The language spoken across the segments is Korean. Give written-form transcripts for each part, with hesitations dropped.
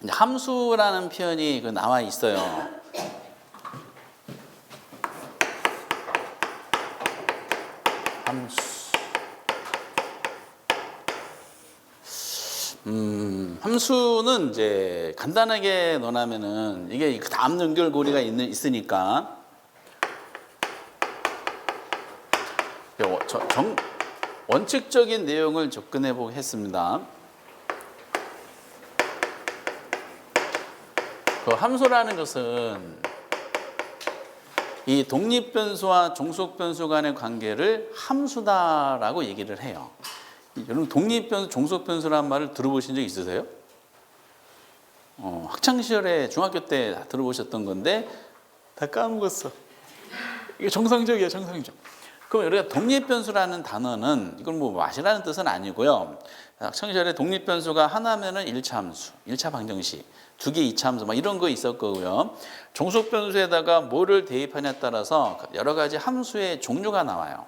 함수라는 표현이 나와 있어요. 함수. 함수는 이제 간단하게 논하면은 이게 그 다음 연결고리가 있으니까 원칙적인 내용을 접근해 보겠습니다. 그 함수라는 것은 이 독립변수와 종속변수 간의 관계를 함수다라고 얘기를 해요. 여러분 독립변수, 종속변수라는 말을 들어보신 적 있으세요? 학창시절에 중학교 때 들어보셨던 건데 다 까먹었어. 이게 정상적이야, 정상적. 그럼 우리가 독립변수라는 단어는 이건 뭐 맛이라는 뜻은 아니고요. 학창시절에 독립변수가 하나면은 1차 함수, 1차 방정식, 2개 2차 함수 막 이런 거 있을 거고요. 종속변수에다가 뭐를 대입하냐에 따라서 여러 가지 함수의 종류가 나와요.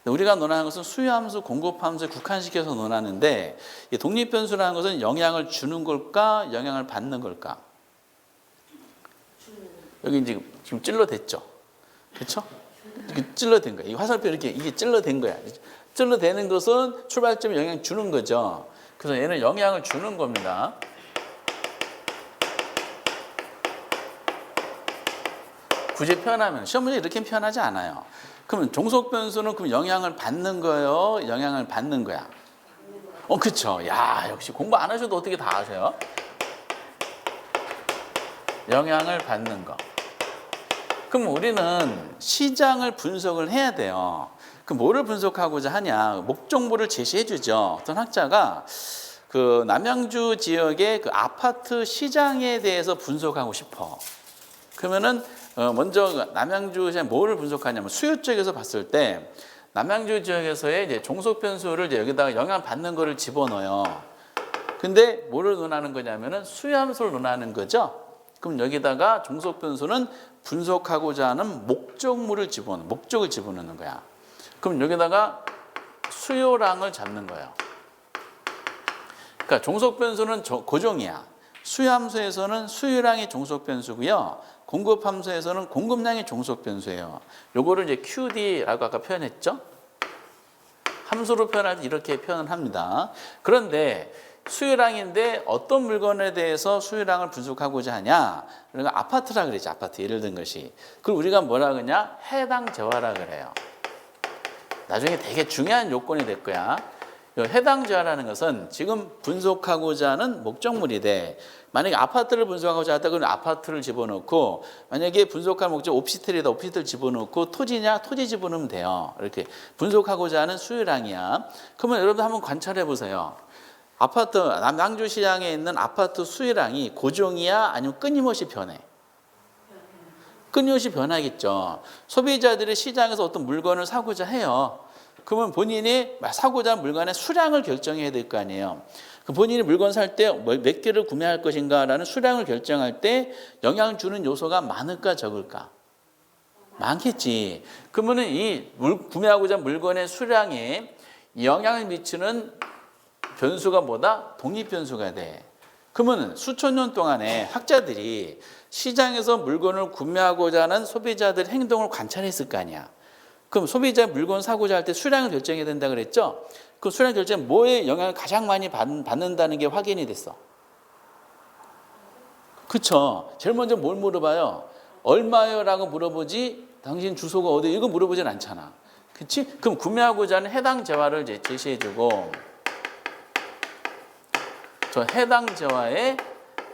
우리가 논하는 것은 수요함수, 공급함수에 국한시켜서 논하는데 이 독립변수라는 것은 영향을 주는 걸까, 영향을 받는 걸까? 여기 지금 찔러댔죠, 그렇죠? 찔러댄 거야. 이 화살표 이게 찔러댄 거야. 찔러대는 것은 출발점에 영향을 주는 거죠. 그래서 얘는 영향을 주는 겁니다. 굳이 표현하면 시험 문제 이렇게 표현하지 않아요. 그러면 종속변수는 그럼 영향을 받는 거예요? 영향을 받는 거야? 그쵸. 야, 역시 공부 안 하셔도 어떻게 다 아세요? 영향을 받는 거. 그럼 우리는 시장을 분석을 해야 돼요. 그럼 뭐를 분석하고자 하냐? 목적물을 제시해 주죠. 어떤 학자가 그 남양주 지역의 그 아파트 시장에 대해서 분석하고 싶어. 그러면은 먼저 남양주 시장 뭐를 분석하냐면 수요 쪽에서 봤을 때 남양주 지역에서의 이제 종속변수를 이제 여기다가 영향 받는 거를 집어넣어요. 근데 뭐를 논하는 거냐면은 수요함수를 논하는 거죠. 그럼 여기다가 종속변수는 분석하고자 하는 목적을 집어넣는 거야. 그럼 여기다가 수요량을 잡는 거예요. 그러니까 종속변수는 고정이야. 수요함수에서는 수요량이 종속변수고요. 공급함수에서는 공급량이 종속변수예요. 요거를 이제 QD라고 아까 표현했죠. 함수로 표현할 때 이렇게 표현을 합니다. 그런데 수요량인데 어떤 물건에 대해서 수요량을 분석하고자 하냐? 그러니까 아파트라 그러지, 아파트. 예를 든 것이. 그걸 우리가 뭐라 그러냐? 해당 재화라 그래요. 나중에 되게 중요한 요건이 될 거야. 해당 재화라는 것은 지금 분석하고자 하는 목적물이 만약에 아파트를 분석하고자 하다 그러면 아파트를 집어넣고, 만약에 분석할 목적 오피스텔이다 오피스텔 집어넣고, 토지냐 토지 집어넣으면 돼요. 이렇게 분석하고자 하는 수요량이야. 그러면 여러분 한번 관찰해 보세요. 아파트 남양주시장에 있는 아파트 수요량이 고정이야, 아니면 끊임없이 변해? 끊임없이 변하겠죠. 소비자들이 시장에서 어떤 물건을 사고자 해요. 그러면 본인이 사고자 하는 물건의 수량을 결정해야 될 거 아니에요. 본인이 물건 살 때 몇 개를 구매할 것인가라는 수량을 결정할 때 영향을 주는 요소가 많을까 적을까? 많겠지. 그러면 이 구매하고자 하는 물건의 수량에 영향을 미치는 변수가 뭐다? 독립변수가 돼. 그러면 수천 년 동안에 학자들이 시장에서 물건을 구매하고자 하는 소비자들의 행동을 관찰했을 거 아니야. 그럼 소비자 물건 사고자 할 때 수량을 결정해야 된다 그랬죠? 그 수량 결정 뭐에 영향을 가장 많이 받는다는 게 확인이 됐어. 그쵸? 제일 먼저 뭘 물어봐요? 얼마요? 라고 물어보지, 당신 주소가 어디? 이거 물어보진 않잖아. 그치? 그럼 구매하고자 하는 해당 재화를 이제 제시해주고, 저 해당 재화의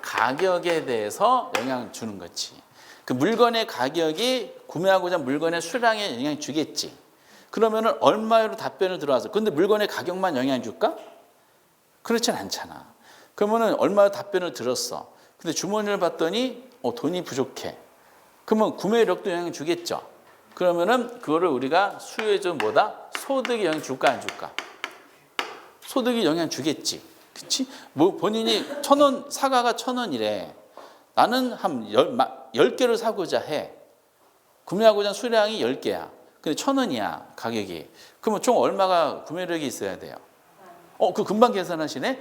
가격에 대해서 영향을 주는 거지. 그 물건의 가격이 구매하고자 하는 물건의 수량에 영향을 주겠지. 그러면은 얼마로 답변을 들어와서, 근데 물건의 가격만 영향을 줄까? 그렇진 않잖아. 그러면은 얼마로 답변을 들었어. 근데 주머니를 봤더니 돈이 부족해. 그러면 구매력도 영향을 주겠죠. 그러면은 그거를 우리가 수요에 좀 뭐다? 소득이 영향 줄까 안 줄까? 소득이 영향 주겠지. 그치? 뭐 본인이 1,000원, 사과가 1,000원이래. 나는 한 10개를 사고자 해. 구매하고자 하는 수량이 10개야. 근데 1,000원이야, 가격이. 그러면 총 얼마가 구매력이 있어야 돼요? 그 금방 계산하시네?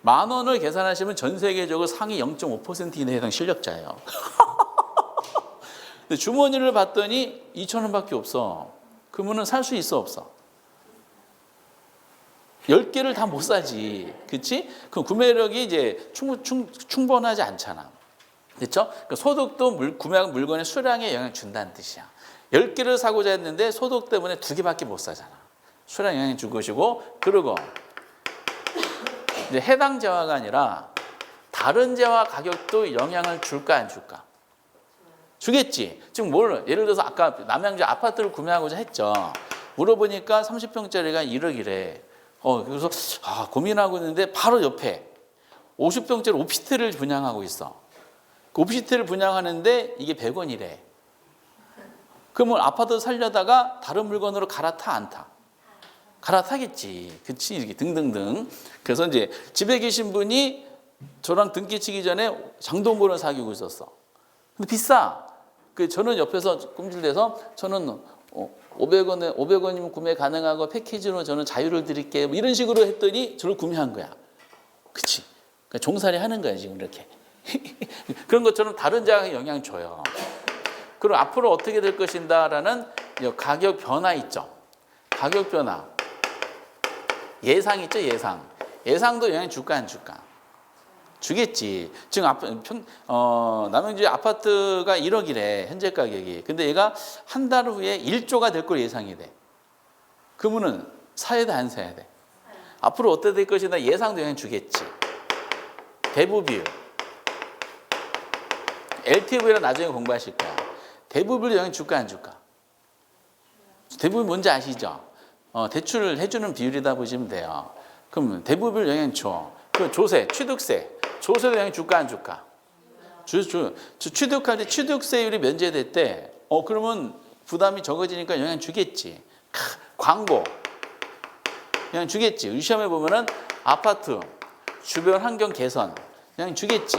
10,000원을 계산하시면 전 세계적으로 상위 0.5% 이내에 해당 실력자예요. 근데 주머니를 봤더니 2,000원밖에 없어. 그러면은 살 수 있어 없어? 10개를 다 못 사지. 그치? 그럼 구매력이 이제 충분하지 않잖아. 그렇죠? 그러니까 소득도 구매한 물건의 수량에 영향을 준다는 뜻이야. 10개를 사고자 했는데 소득 때문에 2개밖에 못 사잖아. 수량 영향을 줄 것이고, 그리고 이제 해당 재화가 아니라 다른 재화 가격도 영향을 줄까 안 줄까? 주겠지. 지금 예를 들어서 아까 남양주 아파트를 구매하고자 했죠. 물어보니까 30평짜리가 1억이래. 그래서 고민하고 있는데 바로 옆에 50평짜리 오피스텔을 분양하고 있어. 그 오피스텔을 분양하는데 이게 100원이래. 그러면 아파트 살려다가 다른 물건으로 갈아타 안 타? 갈아타겠지. 그치? 이렇게 등등등. 그래서 이제 집에 계신 분이 저랑 등기 치기 전에 장동건을 사귀고 있었어. 근데 비싸. 저는 옆에서 꼼질대서 저는 500원이면 구매 가능하고 패키지로 저는 자유를 드릴게요. 뭐 이런 식으로 했더니 저를 구매한 거야. 그치? 그러니까 종살이 하는 거야, 지금 이렇게. 그런 것처럼 다른 자가 영향 줘요. 그리고 앞으로 어떻게 될 것인가라는 가격 변화 있죠. 가격 변화. 예상 있죠, 예상. 예상도 영향 줄까 안 줄까? 주겠지. 지금 남양주 아파트가 1억이래, 현재 가격이. 근데 얘가 한 달 후에 1조가 될 걸 예상이 돼. 그러면은 사야 돼, 안 사야 돼? 앞으로 어떻게 될 것이나 예상도 영향 주겠지. 대부 비율. LTV를 나중에 공부하실 거야. 대부 비율 영향 줄까 안 줄까? 대부 비율 뭔지 아시죠? 대출을 해주는 비율이다 보시면 돼요. 그럼 대부 비율 영향 줘. 그 조세, 취득세. 조세도 영향 줄까 안 줄까? 취득할 때 취득세율이 면제될 때 그러면 부담이 적어지니까 영향 주겠지. 광고 영향 주겠지. 우리 시험에 보면은 아파트 주변 환경 개선 영향 주겠지.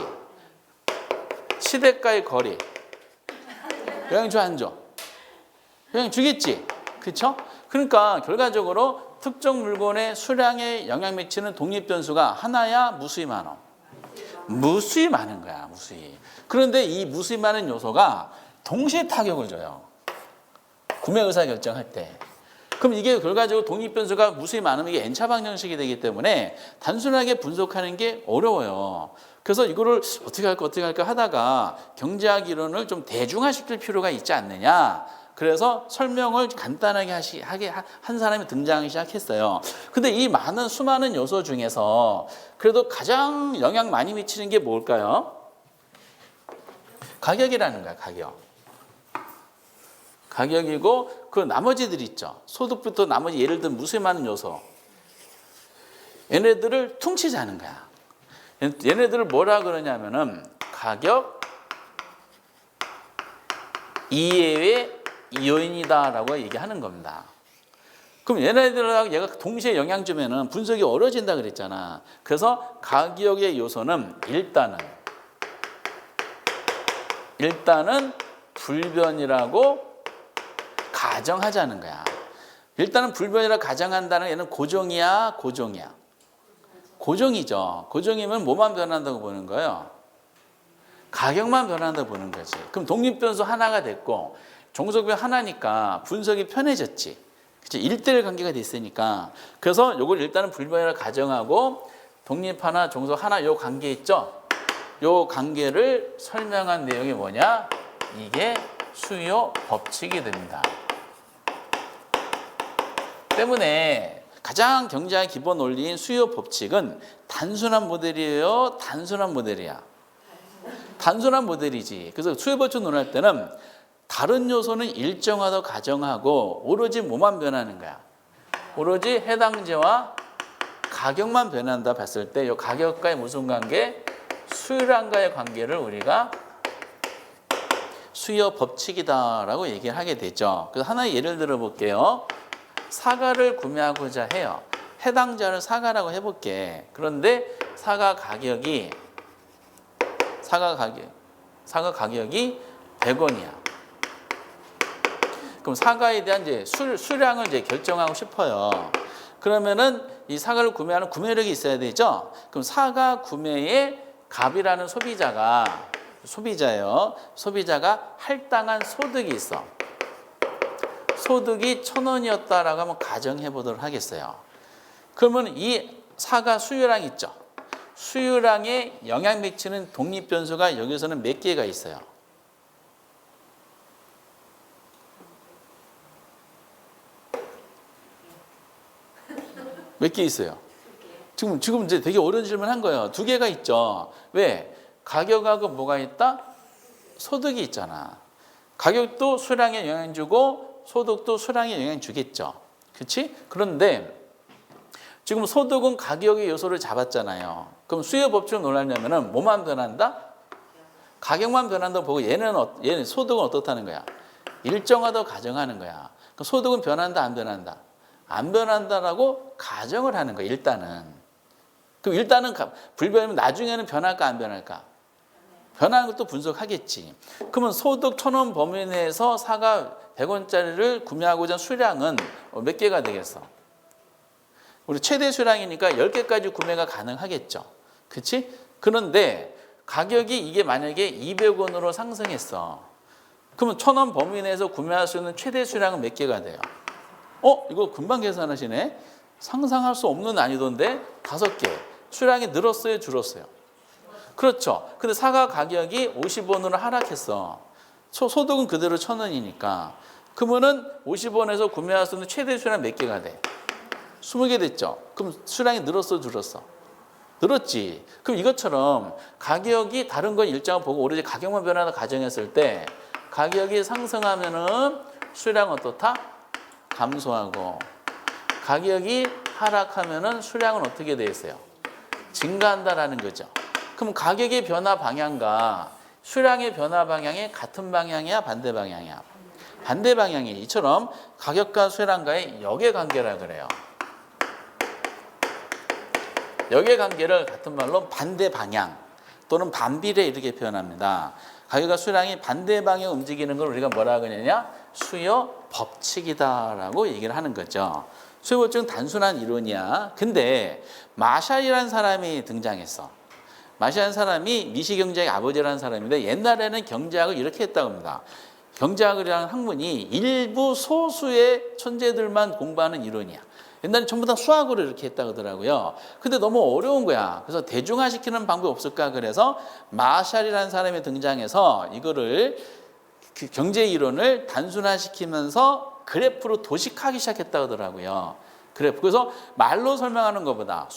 시대가의 거리 영향 줘 안 줘? 영향 주겠지. 그렇죠? 그러니까 결과적으로 특정 물건의 수량에 영향 미치는 독립 변수가 하나야 무수히 많아. 무수히 많은 거야, 무수히. 그런데 이 무수히 많은 요소가 동시에 타격을 줘요. 구매 의사 결정할 때. 그럼 이게 결과적으로 독립 변수가 무수히 많으면 이게 N차 방정식이 되기 때문에 단순하게 분석하는 게 어려워요. 그래서 이거를 어떻게 할까 하다가 경제학 이론을 좀 대중화시킬 필요가 있지 않느냐. 그래서 설명을 간단하게 한 사람이 등장하기 시작했어요. 근데 이 수많은 요소 중에서 그래도 가장 영향 많이 미치는 게 뭘까요? 가격이라는 거야, 가격. 가격이고 그 나머지들 있죠. 소득부터 나머지 예를 들면 무수히 많은 요소. 얘네들을 퉁치자는 거야. 얘네들을 뭐라 그러냐면은 가격 이외의 요인이다라고 얘기하는 겁니다. 그럼 얘네들하고 얘가 동시에 영향 주면은 분석이 어려진다 그랬잖아. 그래서 가격의 요소는 일단은 불변이라고 가정하자는 거야. 일단은 불변이라고 가정한다는 얘는 고정이야, 고정이야. 고정이죠. 고정이면 뭐만 변한다고 보는 거예요? 가격만 변한다고 보는 거지. 그럼 독립변수 하나가 됐고 종속변 하나니까 분석이 편해졌지. 그치? 1대1 관계가 됐으니까. 그래서 요걸 일단은 불변이라고 가정하고 독립 하나, 종속 하나 요 관계 있죠? 요 관계를 설명한 내용이 뭐냐? 이게 수요 법칙이 됩니다. 때문에 가장 경제학 기본 원리인 수요 법칙은 단순한 모델이에요? 단순한 모델이야? 단순한 모델이지. 그래서 수요 법칙 논할 때는 다른 요소는 일정하다고 가정하고 오로지 뭐만 변하는 거야? 오로지 해당재와 가격만 변한다 봤을 때 이 가격과의 무슨 관계? 수요량과의 관계를 우리가 수요 법칙이다라고 얘기를 하게 되죠. 그래서 하나의 예를 들어 볼게요. 사과를 구매하고자 해요. 해당자를 사과라고 해볼게. 그런데 사과 가격이 100원이야. 그럼 사과에 대한 이제 수량을 이제 결정하고 싶어요. 그러면은 이 사과를 구매하는 구매력이 있어야 되죠. 그럼 사과 구매에 갑이라는 소비자예요. 소비자가 할당한 소득이 있어. 소득이 1,000원이었다라고 한번 가정해 보도록 하겠어요. 그러면 이 사과 수요량 있죠. 수요량에 영향 미치는 독립 변수가 여기서는 몇 개가 있어요? 몇 개 있어요? 지금 이제 되게 어려운 질문 한 거예요. 2개가 있죠. 왜? 가격하고 뭐가 있다? 소득이 있잖아. 가격도 수량에 영향 주고 소득도 수량에 영향 주겠죠. 그렇지? 그런데 지금 소득은 가격의 요소를 잡았잖아요. 그럼 수요 법칙을 논하려면은 뭐만 변한다? 가격만 변한다고 보고 얘는 소득은 어떻다는 거야? 일정하다고 가정하는 거야. 그럼 소득은 변한다, 안 변한다? 안 변한다라고 가정을 하는 거야, 일단은. 그럼 일단은 불변이면 나중에는 변할까, 안 변할까? 변하는 것도 분석하겠지. 그러면 소득 1,000원 범위 내에서 사과 100원짜리를 구매하고자 하는 수량은 몇 개가 되겠어? 우리 최대 수량이니까 10개까지 구매가 가능하겠죠. 그렇지? 그런데 가격이 이게 만약에 200원으로 상승했어. 그러면 1,000원 범위 내에서 구매할 수 있는 최대 수량은 몇 개가 돼요? 이거 금방 계산하시네. 상상할 수 없는 난이도인데 5개. 수량이 늘었어요, 줄었어요? 그렇죠. 근데 사과 가격이 50원으로 하락했어. 소득은 그대로 1,000원이니까. 그러면은 50원에서 구매할 수 있는 최대 수량 몇 개가 돼? 20개 됐죠. 그럼 수량이 늘었어, 줄었어? 늘었지. 그럼 이것처럼 가격이 다른 건 일정을 보고 오로지 가격만 변화다 가정했을 때 가격이 상승하면은 수량은 어떻다? 감소하고 가격이 하락하면은 수량은 어떻게 돼 있어요? 증가한다라는 거죠. 그럼 가격의 변화 방향과 수량의 변화 방향이 같은 방향이야, 반대 방향이야? 반대 방향이 이처럼 가격과 수량과의 역의 관계라 그래요. 역의 관계를 같은 말로 반대 방향 또는 반비례 이렇게 표현합니다. 가격과 수량이 반대 방향 움직이는 걸 우리가 뭐라 그러냐? 수요 법칙이다라고 얘기를 하는 거죠. 수요 법칙은 단순한 이론이야. 근데 마샬이라는 사람이 등장했어. 마샬이라는 사람이 미시경제의 아버지라는 사람인데 옛날에는 경제학을 이렇게 했다고 합니다. 경제학이라는 학문이 일부 소수의 천재들만 공부하는 이론이야. 옛날에 전부 다 수학으로 이렇게 했다고 하더라고요. 근데 너무 어려운 거야. 그래서 대중화시키는 방법이 없을까? 그래서 마샬이라는 사람이 등장해서 이거를 그 경제 이론을 단순화시키면서 그래프로 도식하기 시작했다고 하더라고요. 그래프. 그래서 말로 설명하는 것보다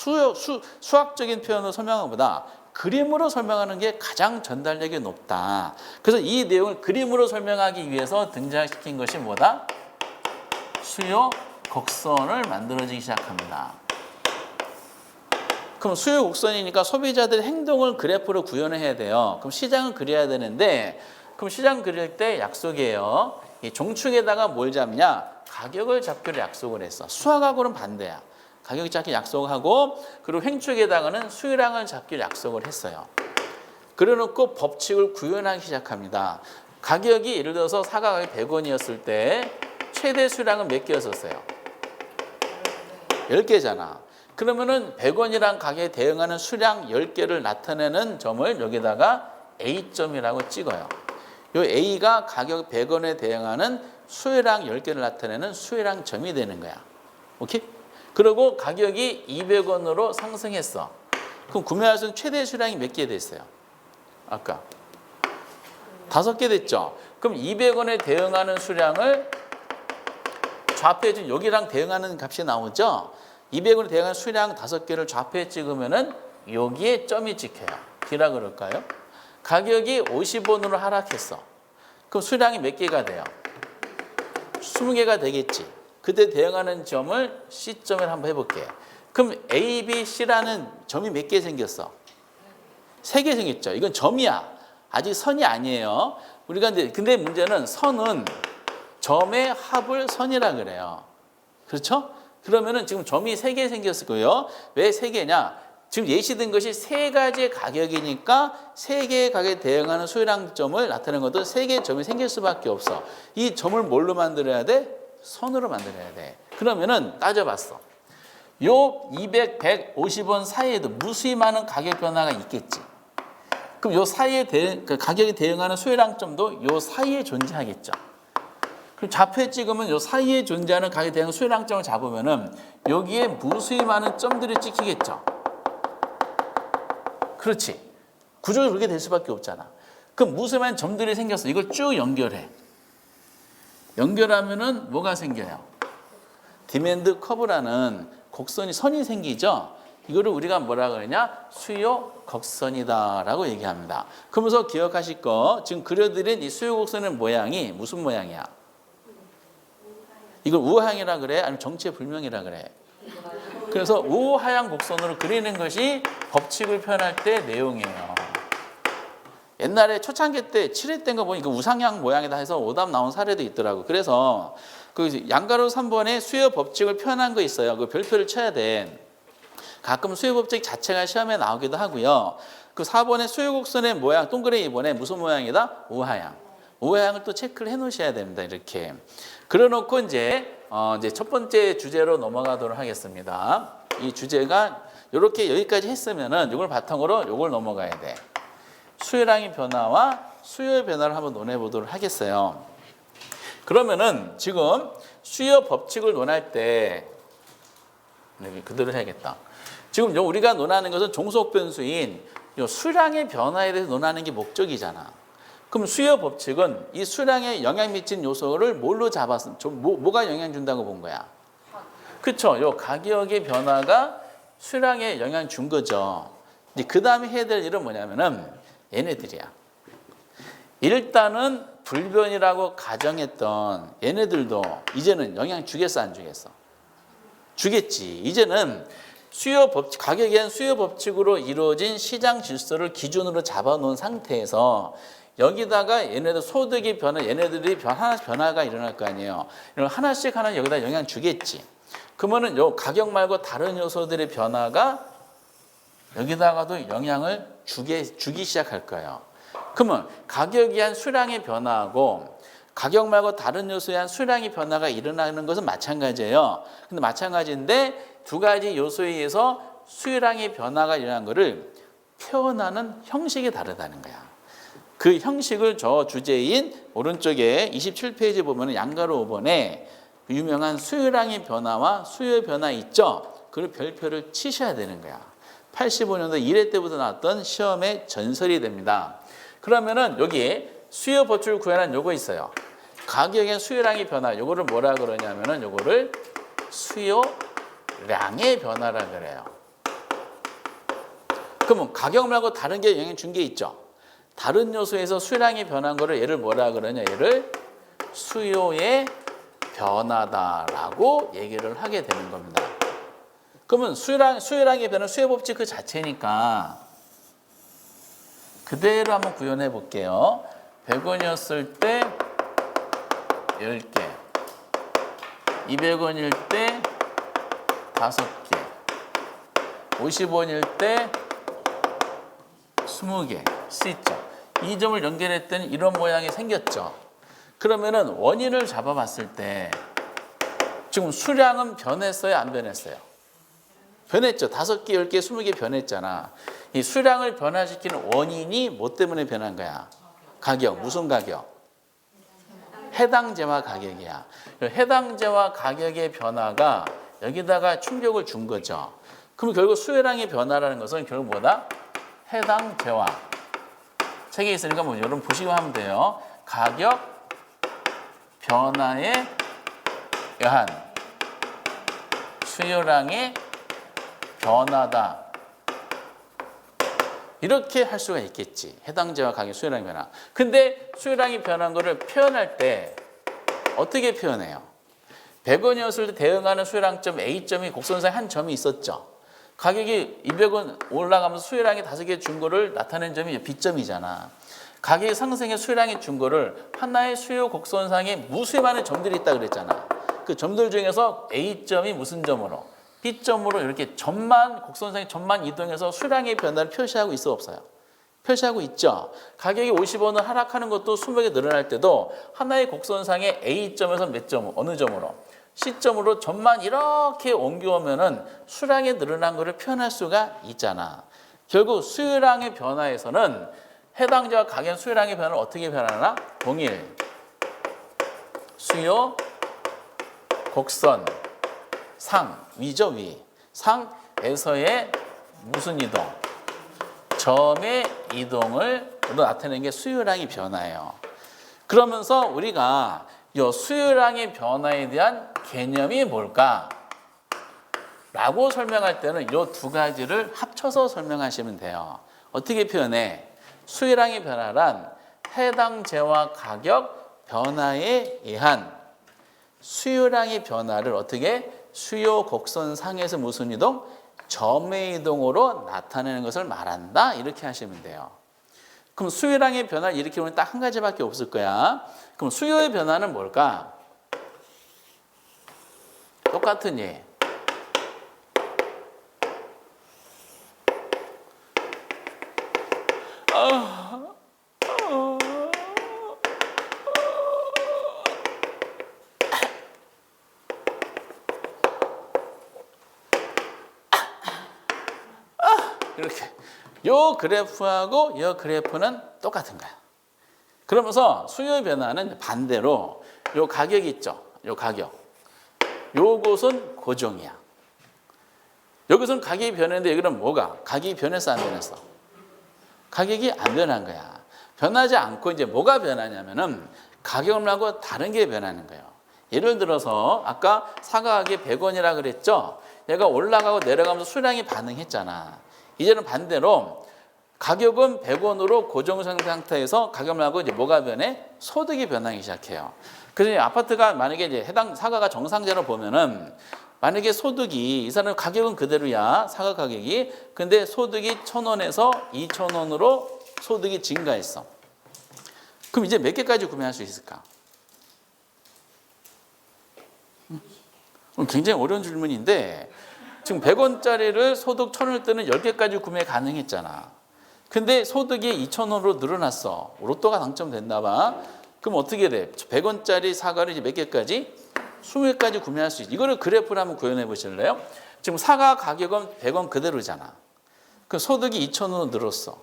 수학적인 표현으로 설명하는 것보다 그림으로 설명하는 게 가장 전달력이 높다. 그래서 이 내용을 그림으로 설명하기 위해서 등장시킨 것이 뭐다? 수요 곡선을 만들어지기 시작합니다. 그럼 수요 곡선이니까 소비자들의 행동을 그래프로 구현해야 돼요. 그럼 시장을 그려야 되는데 그럼 시장 그릴 때 약속이에요. 이 종축에다가 뭘 잡냐? 가격을 잡기로 약속을 했어. 수학하고는 반대야. 가격을 잡기 약속하고 그리고 횡축에다가는 수요량을 잡기로 약속을 했어요. 그래놓고 법칙을 구현하기 시작합니다. 가격이 예를 들어서 사과 가격이 100원이었을 때 최대 수량은 몇 개였었어요? 10개잖아. 그러면은 100원이란 가격에 대응하는 수량 10개를 나타내는 점을 여기다가 A점이라고 찍어요. 이 A가 가격 100원에 대응하는 수요량 10개를 나타내는 수요량 점이 되는 거야. 오케이? 그리고 가격이 200원으로 상승했어. 그럼 구매할 수 있는 최대 수량이 몇 개 됐어요? 아까 5개 됐죠. 그럼 200원에 대응하는 수량을 좌표에 지금 여기랑 대응하는 값이 나오죠. 200원에 대응하는 수량 5개를 좌표에 찍으면은 여기에 점이 찍혀요. D라 그럴까요? 가격이 50원으로 하락했어. 그럼 수량이 몇 개가 돼요? 20개가 되겠지. 그때 대응하는 점을 C점을 한번 해볼게. 그럼 A, B, C라는 점이 몇 개 생겼어? 3개 생겼죠. 이건 점이야. 아직 선이 아니에요. 우리가 근데 문제는 선은 점의 합을 선이라 그래요. 그렇죠? 그러면은 지금 점이 3개 생겼을 거예요. 왜 3개냐? 지금 예시된 것이 3가지의 가격이니까 3개의 가격에 대응하는 수요량점을 나타내는 것도 3개의 점이 생길 수밖에 없어. 이 점을 뭘로 만들어야 돼? 선으로 만들어야 돼. 그러면은 따져봤어. 요 200, 150원 사이에도 무수히 많은 가격 변화가 있겠지. 그럼 요 사이에 가격이 대응하는 수요량점도 요 사이에 존재하겠죠. 그럼 좌표에 찍으면 요 사이에 존재하는 가격에 대응하는 수요량점을 잡으면은 여기에 무수히 많은 점들이 찍히겠죠. 그렇지. 구조가 그렇게 될 수밖에 없잖아. 그럼 무수히 많은 점들이 생겼어. 이걸 쭉 연결해. 연결하면은 뭐가 생겨요? 디맨드 커브라는 곡선이 선이 생기죠. 이거를 우리가 뭐라 그러냐? 수요 곡선이다라고 얘기합니다. 그러면서 기억하실 거 지금 그려드린 이 수요 곡선의 모양이 무슨 모양이야? 이걸 우하향이라 그래? 아니면 정체불명이라 그래? 그래서 우하향 곡선으로 그리는 것이 법칙을 표현할 때 내용이에요. 옛날에 초창기 때 7회 때인 거 보니까 우상향 모양이다 해서 오답 나온 사례도 있더라고. 그래서 그 양가로 3번에 수요 법칙을 표현한 거 있어요. 그 별표를 쳐야 돼. 가끔 수요 법칙 자체가 시험에 나오기도 하고요. 그 4번에 수요 곡선의 모양 동그라미 2번에 무슨 모양이다? 우하향. 우하향을 또 체크를 해 놓으셔야 됩니다. 이렇게. 그래 놓고 이제 첫 번째 주제로 넘어가도록 하겠습니다. 이 주제가 이렇게 여기까지 했으면은 이걸 바탕으로 이걸 넘어가야 돼. 수요량의 변화와 수요의 변화를 한번 논해 보도록 하겠어요. 그러면은 지금 수요 법칙을 논할 때 여기 그대로 해야겠다. 지금 우리가 논하는 것은 종속 변수인 수량의 변화에 대해서 논하는 게 목적이잖아. 그럼 수요 법칙은 이 수량에 영향 미친 요소를 뭘로 잡았으면 뭐가 영향 준다고 본 거야? 그렇죠. 요 가격의 변화가 수량에 영향 준 거죠. 이제 그 다음에 해야 될 일은 뭐냐면은 얘네들이야. 일단은 불변이라고 가정했던 얘네들도 이제는 영향 주겠어 안 주겠어? 주겠지. 이제는 수요 법칙, 가격에 대한 수요 법칙으로 이루어진 시장 질서를 기준으로 잡아놓은 상태에서 여기다가 얘네들 소득이 변화, 얘네들이 하나씩 변화가 일어날 거 아니에요. 이런 하나씩 여기다 영향 주겠지. 그러면은 요 가격 말고 다른 요소들의 변화가 여기다가도 영향을 주기 시작할 거예요. 그러면 가격에 한 수량의 변화하고 가격 말고 다른 요소에 한 수량의 변화가 일어나는 것은 마찬가지예요. 근데 마찬가지인데 두 가지 요소에 의해서 수량의 변화가 일어난 것을 표현하는 형식이 다르다는 거야. 그 형식을 저 주제인 오른쪽에 27페이지 보면 양가로 5번에 유명한 수요량의 변화와 수요의 변화 있죠? 그걸 별표를 치셔야 되는 거야. 85년도 1회 때부터 나왔던 시험의 전설이 됩니다. 그러면은 여기 수요 법칙을 구현한 요거 있어요. 가격의 수요량의 변화, 요거를 뭐라 그러냐면은 요거를 수요량의 변화라 그래요. 그러면 가격 말고 다른 게 영향 준 게 있죠. 다른 요소에서 수요량이 변한 거를 얘를 뭐라 그러냐? 얘를 수요의 변화다라고 얘기를 하게 되는 겁니다. 그러면 수요량의 변화는 수요 법칙 그 자체니까 그대로 한번 구현해 볼게요. 100원이었을 때 10개, 200원일 때 5개, 50원일 때 20개, C점. 이 점을 연결했더니 이런 모양이 생겼죠. 그러면은 원인을 잡아봤을 때 지금 수량은 변했어요, 안 변했어요? 변했죠. 5개, 10개, 20개 변했잖아. 이 수량을 변화시키는 원인이 뭐 때문에 변한 거야? 가격. 무슨 가격? 해당재와 가격이야. 해당재와 가격의 변화가 여기다가 충격을 준 거죠. 그럼 결국 수요량의 변화라는 것은 결국 뭐다? 해당재와 책에 있으니까 뭐 여러분 보시고 하면 돼요. 가격 변화에 의한 수요량의 변화다. 이렇게 할 수가 있겠지. 해당재와 가격 수요량 변화. 근데 수요량이 변한 거를 표현할 때 어떻게 표현해요? 100원이었을 때 대응하는 수요량점 A점이 곡선상에 한 점이 있었죠. 가격이 200원 올라가면서 수요량이 5개 준 거를 나타낸 점이 B점이잖아. 가격이 상승해 수요량이 준 거를 하나의 수요 곡선상에 무수히 많은 점들이 있다 그랬잖아. 그 점들 중에서 A점이 무슨 점으로? B점으로 이렇게 점만 곡선상에 점만 이동해서 수량의 변화를 표시하고 있어 없어요? 표시하고 있죠. 가격이 50원을 하락하는 것도 20개 늘어날 때도 하나의 곡선상에 A점에서 몇 점, 어느 점으로? 시점으로 점만 이렇게 옮겨오면은 수량이 늘어난 것을 표현할 수가 있잖아. 결국 수요량의 변화에서는 해당자와 가격 수요량의 변화를 어떻게 변하나? 동일 수요 곡선 상 위죠 위 상에서의 무슨 이동? 점의 이동을 나타내는 게 수요량의 변화예요. 그러면서 우리가 이 수요량의 변화에 대한 개념이 뭘까? 라고 설명할 때는 이 두 가지를 합쳐서 설명하시면 돼요. 어떻게 표현해? 수요량의 변화란 해당 재화 가격 변화에 의한 수요량의 변화를 어떻게? 수요 곡선상에서 무슨 이동? 점의 이동으로 나타내는 것을 말한다. 이렇게 하시면 돼요. 그럼 수요량의 변화를 일으키는 딱 한 가지밖에 없을 거야. 그럼 수요의 변화는 뭘까? 똑같은 예. 이렇게 요 그래프하고 요 그래프는 똑같은 거야. 그러면서 수요의 변화는 반대로 요 가격 있죠. 요 가격. 요것은 고정이야. 여기서는 가격이 변했는데 여기는 뭐가? 가격이 변했어 안 변했어? 가격이 안 변한 거야. 변하지 않고 이제 뭐가 변하냐면은 가격하고 다른 게 변하는 거예요. 예를 들어서 아까 사과 가격이 100원이라 그랬죠. 얘가 올라가고 내려가면서 수량이 반응했잖아. 이제는 반대로 가격은 100원으로 고정 상태에서 가격하고 이제 뭐가 변해? 소득이 변하기 시작해요. 그래서 아파트가 만약에 이제 해당 사과가 정상적으로 보면은 만약에 소득이 이 사람 가격은 그대로야 사과 가격이 근데 소득이 1,000원에서 2,000원으로 소득이 증가했어. 그럼 이제 몇 개까지 구매할 수 있을까? 굉장히 어려운 질문인데 지금 100원짜리를 소득 1,000원일 때는 10개까지 구매 가능했잖아. 근데 소득이 2,000원으로 늘어났어. 로또가 당첨됐나 봐. 그럼 어떻게 돼? 100원짜리 사과를 이제 몇 개까지? 20개까지 구매할 수 있어. 이거를 그래프로 한번 구현해 보실래요? 지금 사과 가격은 100원 그대로잖아. 그럼 소득이 2,000원으로 늘었어.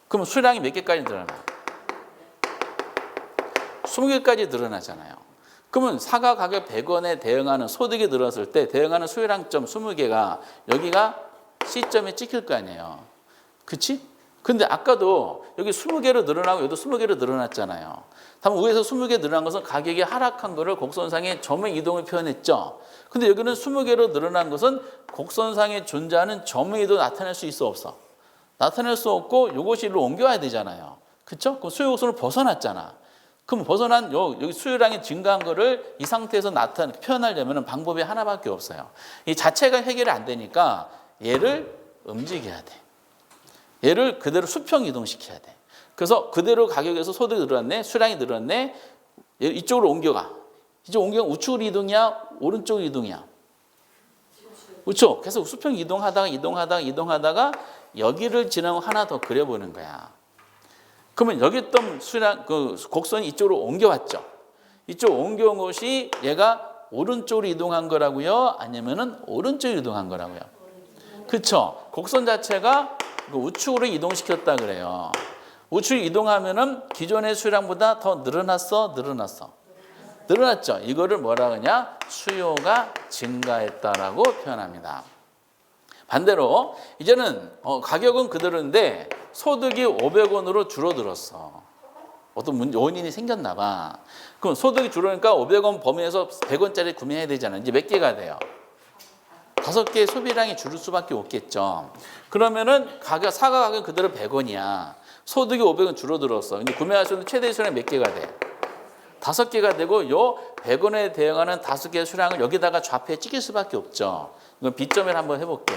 그럼 수량이 몇 개까지 늘어나? 20개까지 늘어나잖아요. 그러면 사과 가격 100원에 대응하는 소득이 늘었을 때 대응하는 수요량점 20개가 여기가 C점에 찍힐 거 아니에요. 그치? 근데 아까도 여기 20개로 늘어나고 여기도 20개로 늘어났잖아요. 다만 위에서 20개 늘어난 것은 가격이 하락한 거를 곡선상의 점의 이동을 표현했죠. 근데 여기는 20개로 늘어난 것은 곡선상에 존재하는 점의 이동을 나타낼 수 있어 없어? 나타낼 수 없고 이것이 일로 옮겨야 되잖아요. 그렇죠? 그럼 수요 곡선을 벗어났잖아. 그럼 벗어난 여기 수요량이 증가한 거를 이 상태에서 표현하려면 방법이 하나밖에 없어요. 이 자체가 해결이 안 되니까 얘를 움직여야 돼. 얘를 그대로 수평 이동시켜야 돼. 그래서 그대로 가격에서 소득이 늘었네, 수량이 늘었네, 이쪽으로 옮겨가. 이쪽 옮겨가 우측으로 이동이야, 오른쪽으로 이동이야. 그렇죠? 계속 수평 이동하다가 여기를 지나고 하나 더 그려보는 거야. 그러면 여기 있던 수량, 곡선이 이쪽으로 옮겨왔죠. 이쪽 옮겨온 것이 얘가 오른쪽으로 이동한 거라고요? 아니면은 오른쪽으로 이동한 거라고요? 그렇죠? 곡선 자체가 우측으로 이동시켰다 그래요. 우측으로 이동하면은 기존의 수량보다 더 늘어났어? 늘어났죠. 이거를 뭐라 그러냐? 수요가 증가했다라고 표현합니다. 반대로 이제는 가격은 그대로인데 소득이 500원으로 줄어들었어. 어떤 원인이 생겼나 봐. 그럼 소득이 줄어드니까 500원 범위에서 100원짜리 구매해야 되잖아. 이제 몇 개가 돼요? 5개의 소비량이 줄을 수밖에 없겠죠. 그러면은 사과 가격 그대로 100원이야. 소득이 500원 줄어들었어. 근데 구매할 수 있는 최대 수량 몇 개가 돼? 5개가 되고 요 100원에 대응하는 5개의 수량을 여기다가 좌표에 찍힐 수밖에 없죠. 이건 B점을 한번 해볼게.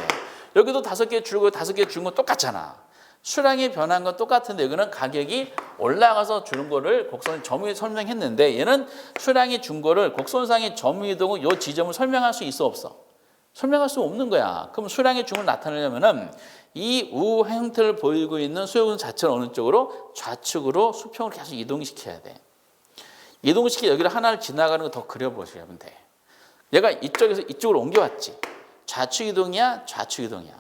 여기도 5개 줄고 5개 준 건 똑같잖아. 수량이 변한 건 똑같은데 여기는 가격이 올라가서 주는 거를 곡선 점이 설명했는데 얘는 수량이 준 거를 곡선상의 점 이동은 요 지점을 설명할 수 있어 없어? 설명할 수 없는 거야. 그럼 수량의 중을 나타내려면은 이 우 형태를 보이고 있는 수요금 자체를 어느 쪽으로? 좌측으로 수평을 계속 이동시켜야 돼. 이동시켜 여기를 하나를 지나가는 거 더 그려보시면 돼. 얘가 이쪽에서 이쪽으로 옮겨왔지. 좌측 이동이야, 좌측 이동이야.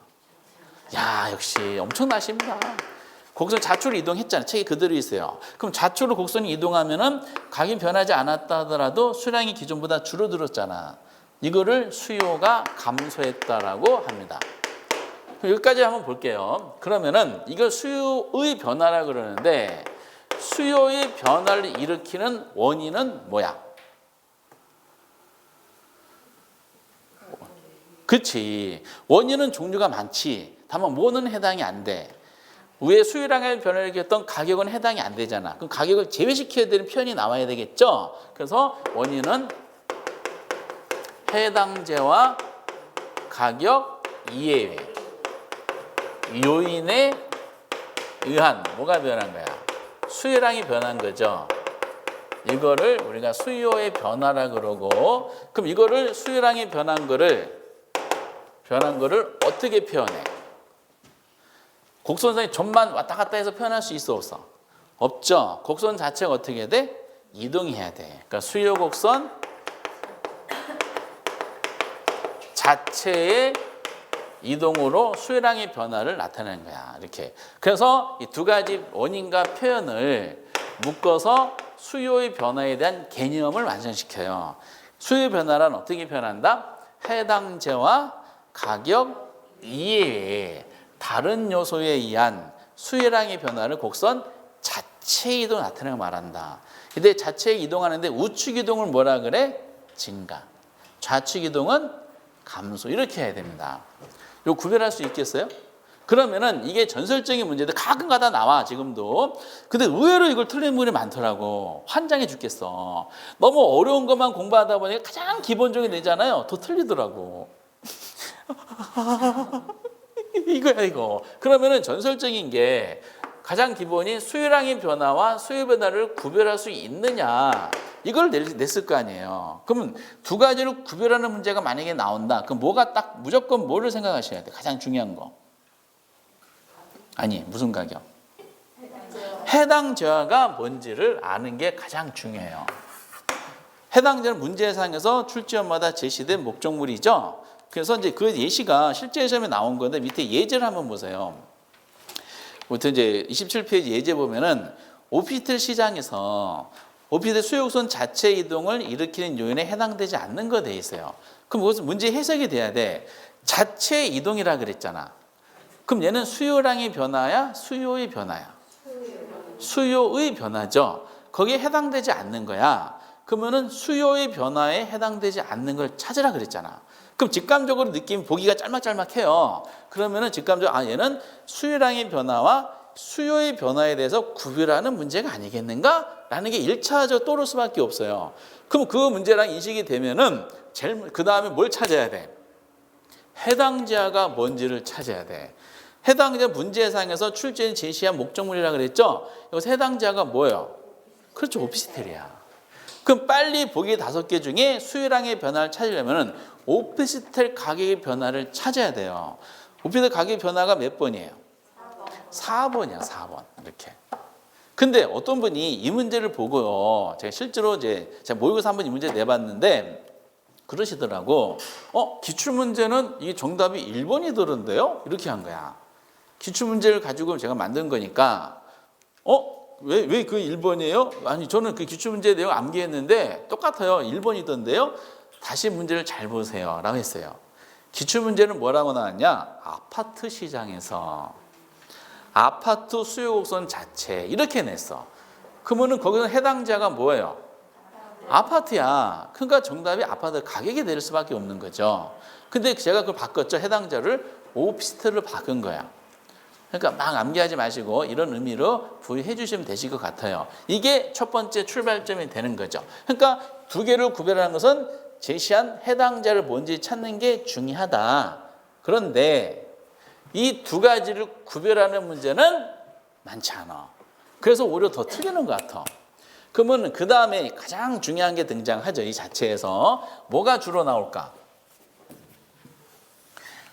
야, 역시 엄청나십니다. 곡선 좌측으로 이동했잖아요. 책에 그대로 있어요. 그럼 좌측으로 곡선이 이동하면은 각이 변하지 않았다 하더라도 수량이 기존보다 줄어들었잖아. 이거를 수요가 감소했다라고 합니다. 여기까지 한번 볼게요. 그러면은 이걸 수요의 변화라 그러는데 수요의 변화를 일으키는 원인은 뭐야? 그치. 원인은 종류가 많지. 다만 뭐는 해당이 안 돼. 위에 수요량의 변화를 일으켰던 가격은 해당이 안 되잖아. 그럼 가격을 제외시켜야 되는 표현이 나와야 되겠죠. 그래서 원인은 해당제와 가격 이외의 요인에 의한 뭐가 변한 거야? 수요량이 변한 거죠. 이거를 우리가 수요의 변화라 그러고, 그럼 이거를 수요량이 변한 거를 어떻게 표현해? 곡선상에 점만 왔다 갔다 해서 표현할 수 있어 없어? 없죠. 곡선 자체가 어떻게 돼? 이동해야 돼. 그러니까 수요 곡선 자체의 이동으로 수요량의 변화를 나타내는 거야. 이렇게. 그래서 이 두 가지 원인과 표현을 묶어서 수요의 변화에 대한 개념을 완성시켜요. 수요 변화란 어떻게 표현한다? 해당제와 가격 이외에 다른 요소에 의한 수요량의 변화를 곡선 자체 이동 나타내고 말한다. 근데 자체 이동하는데 우측 이동을 뭐라 그래? 증가. 좌측 이동은 감소. 이렇게 해야 됩니다. 이거 구별할 수 있겠어요? 그러면은 이게 전설적인 문제인데 가끔가다 나와 지금도. 근데 의외로 이걸 틀린 분이 많더라고. 환장해 죽겠어. 너무 어려운 것만 공부하다 보니까 가장 기본적인 내잖아요. 더 틀리더라고. 이거야 이거. 그러면은 전설적인 게 가장 기본인 수요량의 변화와 수요 변화를 구별할 수 있느냐, 이걸 냈을 거 아니에요. 그러면 두 가지를 구별하는 문제가 만약에 나온다. 그럼 뭐가 딱 무조건 뭐를 생각하셔야 돼? 가장 중요한 거. 아니, 무슨 가격? 해당 제어가 뭔지를 아는 게 가장 중요해요. 해당 제어는 문제상에서 출제원마다 제시된 목적물이죠. 그래서 이제 그 예시가 실제 시험에 나온 건데 밑에 예제를 한번 보세요. 부터 이제 27페이지 예제 보면은 오피스텔 시장에서 오피스텔 수요곡선 자체 이동을 일으키는 요인에 해당되지 않는 거 돼 있어요. 그럼 그것은 문제 해석이 돼야 돼. 자체 이동이라 그랬잖아. 그럼 얘는 수요량의 변화야? 수요의 변화야? 수요의 변화죠. 거기에 해당되지 않는 거야. 그러면은 수요의 변화에 해당되지 않는 걸 찾으라 그랬잖아. 그럼 직감적으로 느낌 보기가 짤막짤막해요. 그러면은 직감적으로 얘는 수요량의 변화와 수요의 변화에 대해서 구별하는 문제가 아니겠는가? 라는 게 1차적으로 떠오를 수밖에 없어요. 그럼 그 문제랑 인식이 되면은 그 다음에 뭘 찾아야 돼? 해당자가 뭔지를 찾아야 돼. 해당자 문제상에서 출제인 제시한 목적물이라 그랬죠? 여기서 해당자가 뭐예요? 그렇죠, 오피스텔이야. 그럼 빨리 보기 5개 중에 수요량의 변화를 찾으려면 오피스텔 가격의 변화를 찾아야 돼요. 오피스텔 가격의 변화가 몇 번이에요? 4번이야, 4번. 이렇게. 근데 어떤 분이 이 문제를 보고요. 제가 실제로 제가 모의고사 한번 이 문제 내봤는데 그러시더라고. 기출문제는 이 정답이 1번이더던데요? 이렇게 한 거야. 기출문제를 가지고 제가 만든 거니까 왜 그 1번이에요? 아니, 저는 그 기출문제 내용 암기했는데 똑같아요. 1번이던데요? 다시 문제를 잘 보세요. 라고 했어요. 기출문제는 뭐라고 나왔냐? 아파트 시장에서 아파트 수요곡선 자체 이렇게 냈어. 그러면은 거기서 해당자가 뭐예요? 아파트야. 그러니까 정답이 아파트 가격이 될 수밖에 없는 거죠. 근데 제가 그걸 바꿨죠. 해당자를 오피스텔로 바꾼 거야. 그러니까 막 암기하지 마시고 이런 의미로 부여해 주시면 되실 것 같아요. 이게 첫 번째 출발점이 되는 거죠. 그러니까 두 개를 구별하는 것은 제시한 해당자를 뭔지 찾는 게 중요하다. 그런데 이 두 가지를 구별하는 문제는 많지 않아. 그래서 오히려 더 틀리는 것 같아. 그러면 그 다음에 가장 중요한 게 등장하죠. 이 자체에서 뭐가 주로 나올까?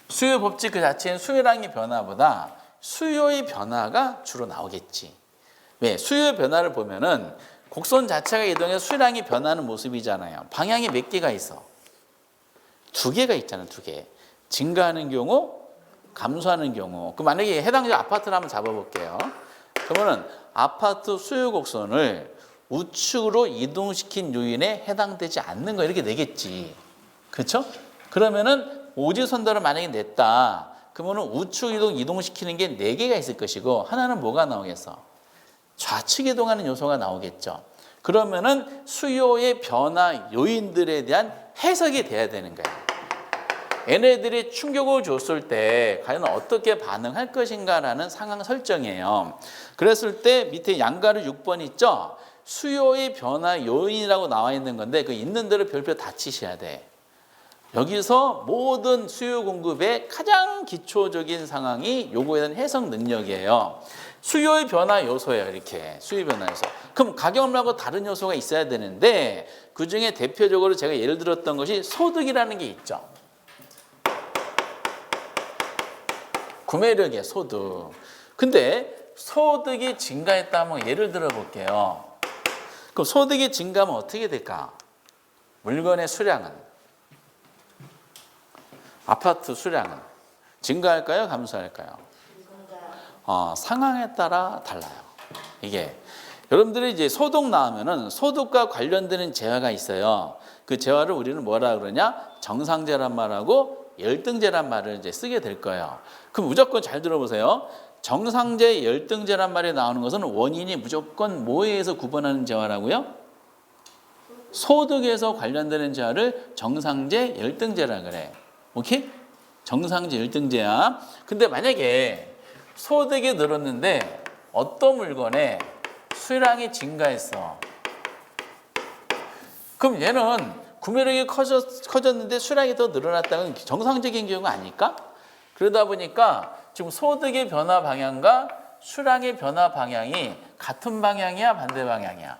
수요 법칙 그 자체인 수요량의 변화보다 수요의 변화가 주로 나오겠지. 왜? 수요의 변화를 보면은 곡선 자체가 이동해서 수요량이 변하는 모습이잖아요. 방향이 몇 개가 있어? 두 개가 있잖아, 두 개. 증가하는 경우, 감소하는 경우. 그 만약에 해당지 아파트를 한번 잡아볼게요. 그러면은 아파트 수요 곡선을 우측으로 이동시킨 요인에 해당되지 않는 거 이렇게 내겠지. 그렇죠? 그러면은 오지선도를 만약에 냈다. 그러면은 우측 이동시키는 게 4개가 있을 것이고 하나는 뭐가 나오겠어? 좌측 이동하는 요소가 나오겠죠. 그러면은 수요의 변화 요인들에 대한 해석이 돼야 되는 거야. 얘네들이 충격을 줬을 때 과연 어떻게 반응할 것인가라는 상황 설정이에요. 그랬을 때 밑에 양가로 6번 있죠? 수요의 변화 요인이라고 나와 있는 건데 그 있는 대로 별표 다 치셔야 돼. 여기서 모든 수요 공급의 가장 기초적인 상황이 요거에 대한 해석 능력이에요. 수요의 변화 요소예요. 이렇게 수요 변화 요소. 그럼 가격 말고 다른 요소가 있어야 되는데 그중에 대표적으로 제가 예를 들었던 것이 소득이라는 게 있죠. 구매력이에요. 소득. 근데 소득이 증가했다면 예를 들어 볼게요. 그럼 소득이 증가하면 어떻게 될까? 물건의 수량은, 아파트 수량은 증가할까요? 감소할까요? 상황에 따라 달라요. 이게 여러분들이 이제 소득 나오면은 소득과 관련되는 재화가 있어요. 그 재화를 우리는 뭐라 그러냐? 정상재란 말하고 열등재란 말을 이제 쓰게 될 거예요. 그럼 무조건 잘 들어보세요. 정상재, 열등재란 말이 나오는 것은 원인이 무조건 뭐에 의해서 구분하는 재화라고요? 소득에서 관련되는 재화를 정상재, 열등재라 그래. 오케이? 정상재, 열등재야. 근데 만약에 소득이 늘었는데 어떤 물건에 수량이 증가했어. 그럼 얘는 구매력이 커졌는데 수량이 더 늘어났다는 정상적인 경우가 아닐까? 그러다 보니까 지금 소득의 변화 방향과 수량의 변화 방향이 같은 방향이야, 반대 방향이야?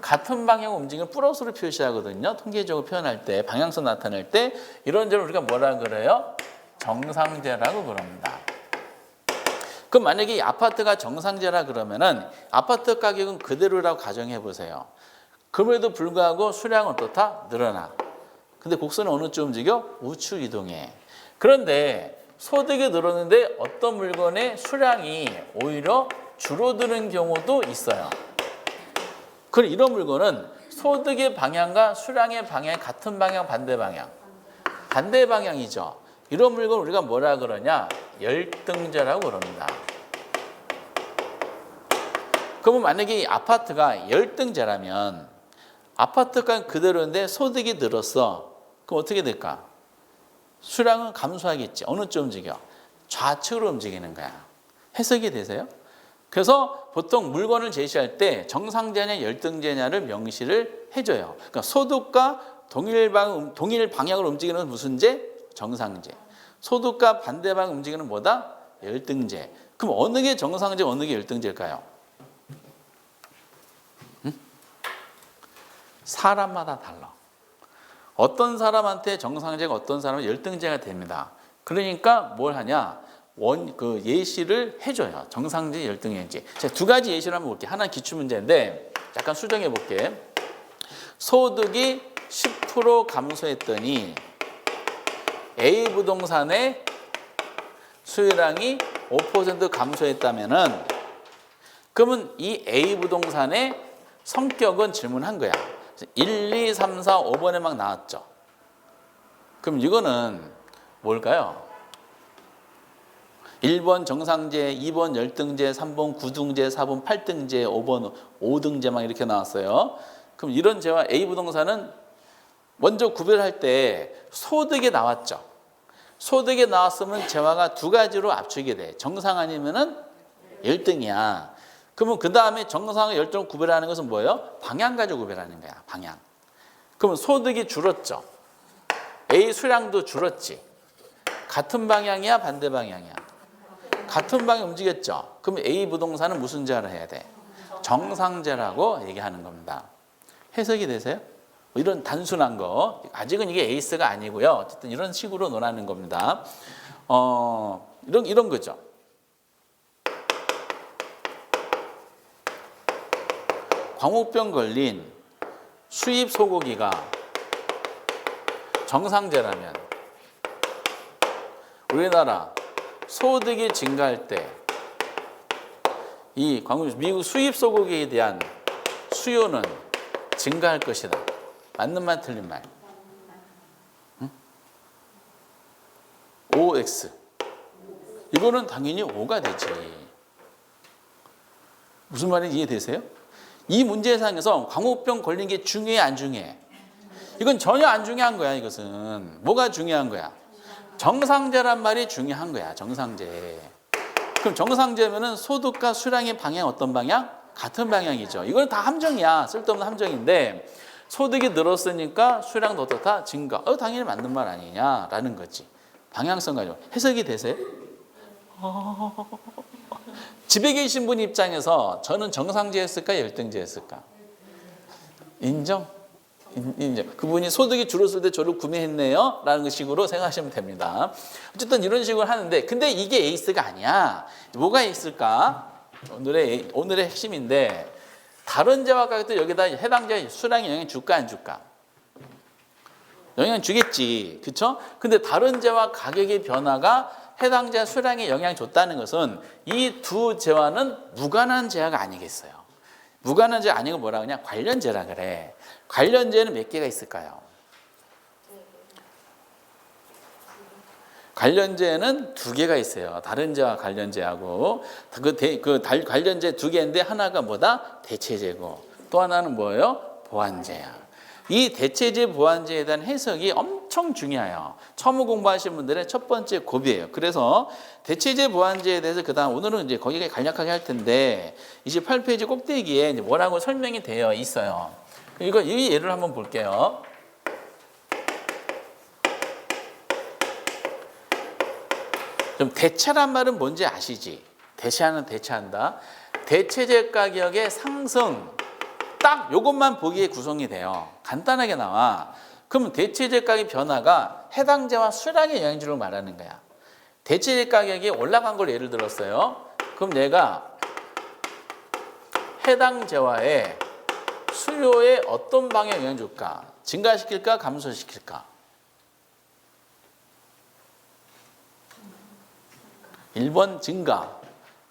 같은 방향 움직임을 플러스로 표시하거든요. 통계적으로 표현할 때, 방향성 나타낼 때 이런 점을 우리가 뭐라 그래요? 정상재라고 그럽니다. 그럼 만약에 이 아파트가 정상재라 그러면은 아파트 가격은 그대로라고 가정해 보세요. 그럼에도 불구하고 수량은 어떻다? 늘어나. 근데 곡선은 어느 쪽 움직여? 우측 이동해. 그런데 소득이 늘었는데 어떤 물건의 수량이 오히려 줄어드는 경우도 있어요. 그럼 이런 물건은 소득의 방향과 수량의 방향이 같은 방향, 반대 방향? 반대 방향이죠. 이런 물건 우리가 뭐라 그러냐? 열등재라고 그럽니다. 그러면 만약에 이 아파트가 열등재라면 아파트가 그대로인데 소득이 늘었어. 그럼 어떻게 될까? 수량은 감소하겠지. 어느 쪽 움직여? 좌측으로 움직이는 거야. 해석이 되세요? 그래서 보통 물건을 제시할 때 정상재냐 열등재냐를 명시를 해줘요. 그러니까 소득과 동일 방향으로 움직이는 것은 무슨 재? 정상재. 소득과 반대 방향 움직이는 뭐다? 열등재. 그럼 어느 게 정상재, 어느 게 열등재일까요? 사람마다 달라. 어떤 사람한테 정상재가 어떤 사람은 열등재가 됩니다. 그러니까 뭘 하냐? 그 예시를 해줘요. 정상재, 열등재인지. 제가 두 가지 예시를 한번 볼게요. 하나는 기출문제인데 잠깐 수정해 볼게. 소득이 10% 감소했더니 A 부동산의 수요량이 5% 감소했다면은 그러면 이 A 부동산의 성격은 질문한 거야. 1, 2, 3, 4, 5번에 막 나왔죠. 그럼 이거는 뭘까요? 1번 정상재, 2번 열등재, 3번 구등재, 4번 8등재, 5번 5등재 막 이렇게 나왔어요. 그럼 이런 재와 A 부동산은 먼저 구별할 때 소득이 나왔죠. 소득이 나왔으면 재화가 두 가지로 압축이 돼. 정상 아니면은 열등이야. 그러면 그 다음에 정상과 열등을 구별하는 것은 뭐예요? 방향 가지고 구별하는 거야. 방향. 그러면 소득이 줄었죠. A 수량도 줄었지. 같은 방향이야? 반대 방향이야? 같은 방향 움직였죠. 그럼 A 부동산은 무슨 재화를 해야 돼? 정상재라고 얘기하는 겁니다. 해석이 되세요? 이런 단순한 거. 아직은 이게 에이스가 아니고요. 어쨌든 이런 식으로 논하는 겁니다. 이런 거죠. 광우병 걸린 수입 소고기가 정상제라면 우리나라 소득이 증가할 때 이 미국 수입 소고기에 대한 수요는 증가할 것이다. 맞는 말 틀린 말? 응? OX. 이거는 당연히 O가 되지. 무슨 말인지 이해되세요? 이 문제상에서 광우병 걸린 게 중요해 안 중요해? 이건 전혀 안 중요한 거야. 이것은 뭐가 중요한 거야? 정상제란 말이 중요한 거야. 정상제. 그럼 정상제면은 소득과 수량의 방향 어떤 방향? 같은 방향이죠. 이건 다 함정이야. 쓸데없는 함정인데 소득이 늘었으니까 수량도 어떻다? 증가. 당연히 맞는 말 아니냐라는 거지. 방향성 가지고 해석이 되세요? 집에 계신 분 입장에서 저는 정상제였을까 열등제였을까? 인정? 인정. 그분이 소득이 줄었을 때 저를 구매했네요 라는 식으로 생각하시면 됩니다. 어쨌든 이런 식으로 하는데 근데 이게 에이스가 아니야. 뭐가 있을까? 오늘의 핵심인데 다른 재화 가격도 여기다 해당 재화 수량에 영향 줄까 안 줄까? 영향 주겠지. 그렇죠? 근데 다른 재화 가격의 변화가 해당 재화 수량에 영향 줬다는 것은 이 두 재화는 무관한 재화가 아니겠어요. 무관한 재화 아니고 뭐라 그냥 관련재라 그래. 관련재는 몇 개가 있을까요? 관련재는 두 개가 있어요. 다른 재와 관련재하고 관련재 두 개인데 하나가 뭐다? 대체재고 또 하나는 뭐예요? 보완재야. 이 대체재 보완재에 대한 해석이 엄청 중요해요. 처음 공부하신 분들의 첫 번째 고비예요. 그래서 대체재 보완재에 대해서 그다음 오늘은 이제 거기에 간략하게 할 텐데 28페이지 꼭대기에 이제 뭐라고 설명이 되어 있어요. 이 예를 한번 볼게요. 좀 대체란 말은 뭔지 아시지? 대체한다. 대체재 가격의 상승 딱 이것만 보기에 구성이 돼요. 간단하게 나와. 그럼 대체재 가격 변화가 해당 재화 수량의 영향주를 말하는 거야. 대체재 가격이 올라간 걸 예를 들었어요. 그럼 얘가 해당 재화의 수요에 어떤 방향에 영향을 줄까? 증가시킬까? 감소시킬까? 1번 증가,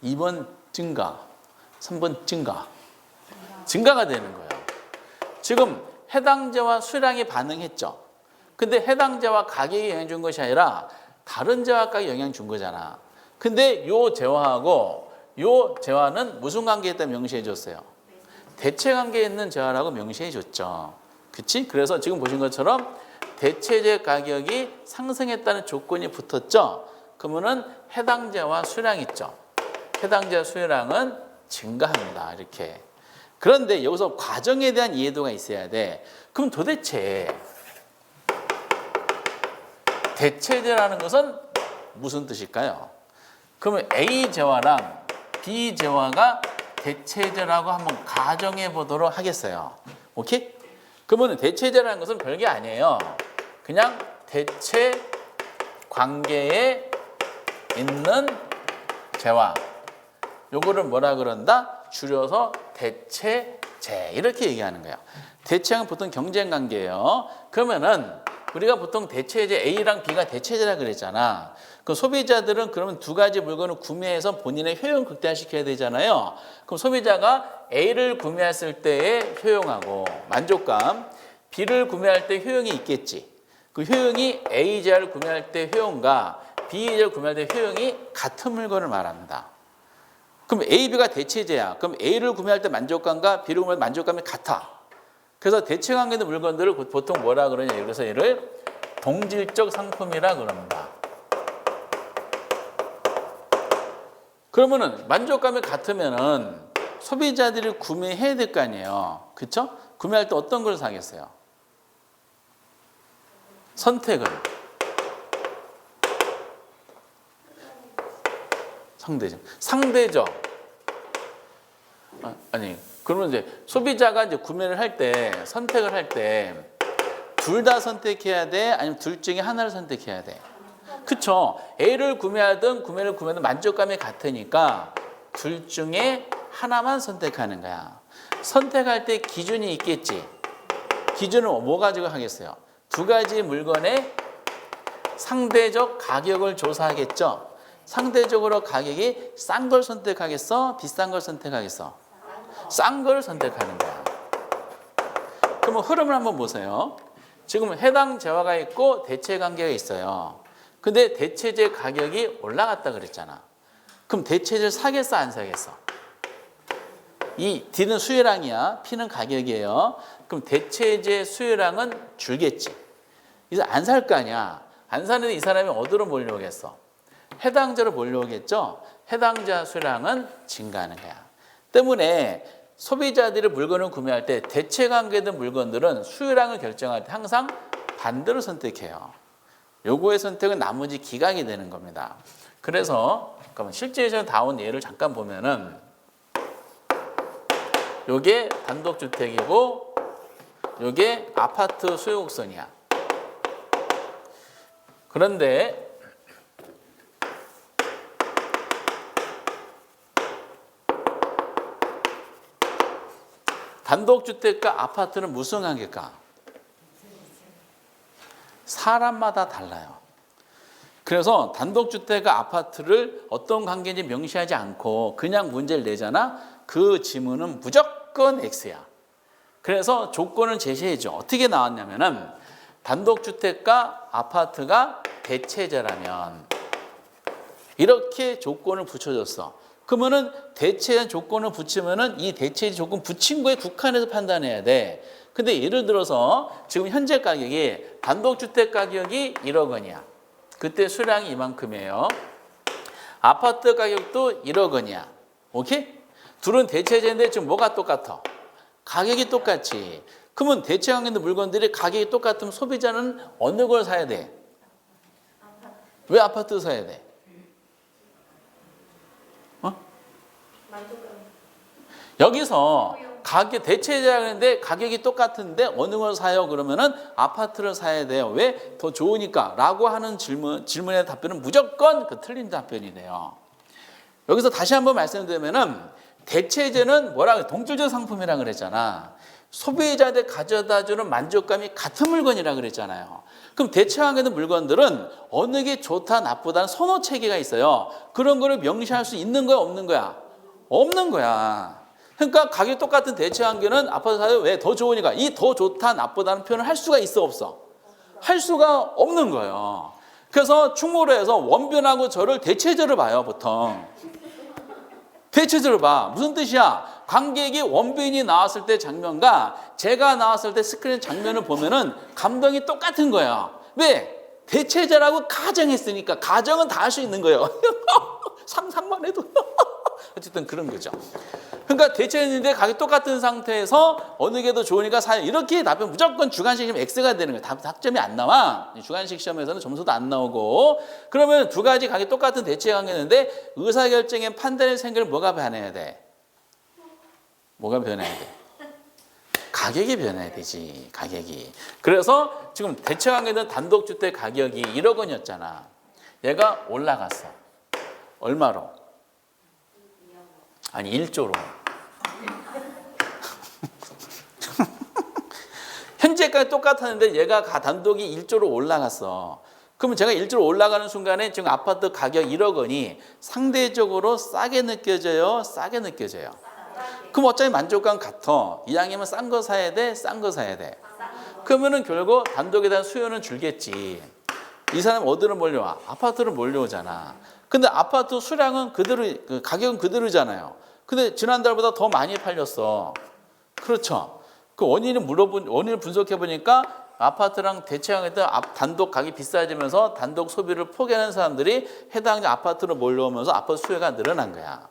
2번 증가, 3번 증가. 증가가 되는 거예요. 지금 해당 재화 수량이 반응했죠. 근데 해당 재화 가격에 영향 준 것이 아니라 다른 재화 가격에 영향 준 거잖아. 근데 요 재화하고 요 재화는 무슨 관계에 있다 명시해 줬어요? 대체 관계에 있는 재화라고 명시해 줬죠. 그치? 그래서 지금 보신 것처럼 대체재 가격이 상승했다는 조건이 붙었죠. 그러면은 해당 재화 수량 있죠. 해당 재화 수량은 증가합니다. 이렇게. 그런데 여기서 과정에 대한 이해도가 있어야 돼. 그럼 도대체 대체재라는 것은 무슨 뜻일까요? 그러면 A 재화랑 B 재화가 대체재라고 한번 가정해 보도록 하겠어요. 오케이? 그러면 대체재라는 것은 별게 아니에요. 그냥 대체 관계에 있는 재화. 요거를 뭐라 그런다? 줄여서 대체재 이렇게 얘기하는 거예요. 대체는 보통 경쟁 관계예요. 그러면은 우리가 보통 대체재 A랑 B가 대체재라 그랬잖아. 그 소비자들은 그러면 두 가지 물건을 구매해서 본인의 효용 극대화시켜야 되잖아요. 그럼 소비자가 A를 구매했을 때의 효용하고 만족감, B를 구매할 때 효용이 있겠지. 그 효용이 A 제화를 구매할 때 효용과 B 제화를 구매할 때 효용이 같은 물건을 말합니다. 그럼 A, B가 대체재야. 그럼 A를 구매할 때 만족감과 B를 구매할 때 만족감이 같아. 그래서 대체 관계 있는 물건들을 보통 뭐라 그러냐. 그래서 얘를 동질적 상품이라 그럽니다. 그러면은 만족감이 같으면은 소비자들이 구매해야 될 거 아니에요. 그렇죠? 구매할 때 어떤 걸 사겠어요? 선택을. 상대적. 아니, 그러면 이제 소비자가 이제 구매를 할 때, 선택을 할 때, 둘 다 선택해야 돼? 아니면 둘 중에 하나를 선택해야 돼? 그쵸? A를 구매하든 만족감이 같으니까 둘 중에 하나만 선택하는 거야. 선택할 때 기준이 있겠지? 기준은 뭐 가지고 하겠어요? 두 가지 물건의 상대적 가격을 조사하겠죠. 상대적으로 가격이 싼 걸 선택하겠어? 비싼 걸 선택하겠어? 싼 걸 선택하는 거야. 그러면 흐름을 한번 보세요. 지금 해당 재화가 있고 대체 관계가 있어요. 근데 대체재 가격이 올라갔다 그랬잖아. 그럼 대체재를 사겠어, 안 사겠어? 이 D는 수요량이야, P는 가격이에요. 그럼 대체재 수요량은 줄겠지. 그래서 안 살 거 아니야. 안 사는데 이 사람이 어디로 몰려오겠어? 해당자로 몰려오겠죠. 해당자 수량은 증가하는 거야. 때문에 소비자들이 물건을 구매할 때 대체 관계된 물건들은 수요량을 결정할 때 항상 반대로 선택해요. 요거의 선택은 나머지 기각이 되는 겁니다. 그래서 실제에서 나온 예를 잠깐 보면은 요게 단독주택이고 요게 아파트 소유곡선이야. 그런데 단독주택과 아파트는 무슨 관계일까? 사람마다 달라요. 그래서 단독주택과 아파트를 어떤 관계인지 명시하지 않고 그냥 문제를 내잖아. 그 지문은 무조건 X야. 그래서 조건을 제시해줘. 어떻게 나왔냐면은 단독주택과 아파트가 대체재라면 이렇게 조건을 붙여줬어. 그러면은 대체한 조건을 붙이면은 이 대체 조건 붙인 거에 국한해서 판단해야 돼. 근데 예를 들어서 지금 현재 가격이 단독주택 가격이 1억 원이야. 그때 수량이 이만큼이에요. 아파트 가격도 1억 원이야. 오케이? 둘은 대체재인데 지금 뭐가 똑같아? 가격이 똑같지. 그러면 대체 관계 있는 물건들이 가격이 똑같으면 소비자는 어느 걸 사야 돼? 왜 아파트 사야 돼? 여기서 가격 대체자인데 가격이 똑같은데 어느 걸 사요? 그러면은 아파트를 사야 돼요. 왜? 더 좋으니까 라고 하는 질문의 답변은 무조건 그 틀린 답변이 돼요. 여기서 다시 한번 말씀드리면은 대체재는 뭐라고 동질적 상품이라고 그랬잖아. 소비자들 가져다주는 만족감이 같은 물건이라고 그랬잖아요. 그럼 대체하는 물건들은 어느 게 좋다 나쁘다는 선호 체계가 있어요. 그런 거를 명시할 수 있는 거야 없는 거야? 없는 거야. 그러니까 가격 똑같은 대체관계는 아파트 사요. 왜? 더 좋으니까. 이 더 좋다 나쁘다는 표현을 할 수가 있어 없어? 할 수가 없는 거예요. 그래서 충무로 해서 원변하고 저를 대체제로 봐요 보통. 대체제로 봐. 무슨 뜻이야? 관객이 원빈이 나왔을 때 장면과 제가 나왔을 때 스크린 장면을 보면은 감동이 똑같은 거예요. 왜? 대체제라고 가정했으니까. 가정은 다 할 수 있는 거예요. 상상만 해도. 어쨌든 그런 거죠. 그러니까 대체했는데 가격이 똑같은 상태에서 어느 게 더 좋으니까 사요. 이렇게 답변 무조건 주관식 시험 X가 되는 거예요. 답점이 안 나와. 주관식 시험에서는 점수도 안 나오고. 그러면 두 가지 가격이 똑같은 대체 관계인데 의사결정의 판단의 생각을 뭐가 변해야 돼? 뭐가 변해야 돼? 가격이 변해야 되지. 가격이. 그래서 지금 대체 관계는 단독주택 가격이 1억 원이었잖아. 얘가 올라갔어. 얼마로? 아니 1조로. 현재까지 똑같았는데 얘가 단독이 1조로 올라갔어. 그러면 제가 1조로 올라가는 순간에 지금 아파트 가격 1억 원이 상대적으로 싸게 느껴져요? 싸게 느껴져요? 그럼 어차피 만족감 같아. 이왕이면 싼 거 사야 돼? 싼 거 사야 돼? 그러면은 결국 단독에 대한 수요는 줄겠지. 이 사람 어디로 몰려와? 아파트로 몰려오잖아. 근데 아파트 수량은 그대로, 가격은 그대로잖아요. 근데 지난달보다 더 많이 팔렸어. 그렇죠. 그 원인을 분석해 보니까 아파트랑 대체하겠다 단독 가격이 비싸지면서 단독 소비를 포기하는 사람들이 해당 아파트로 몰려오면서 아파트 수요가 늘어난 거야.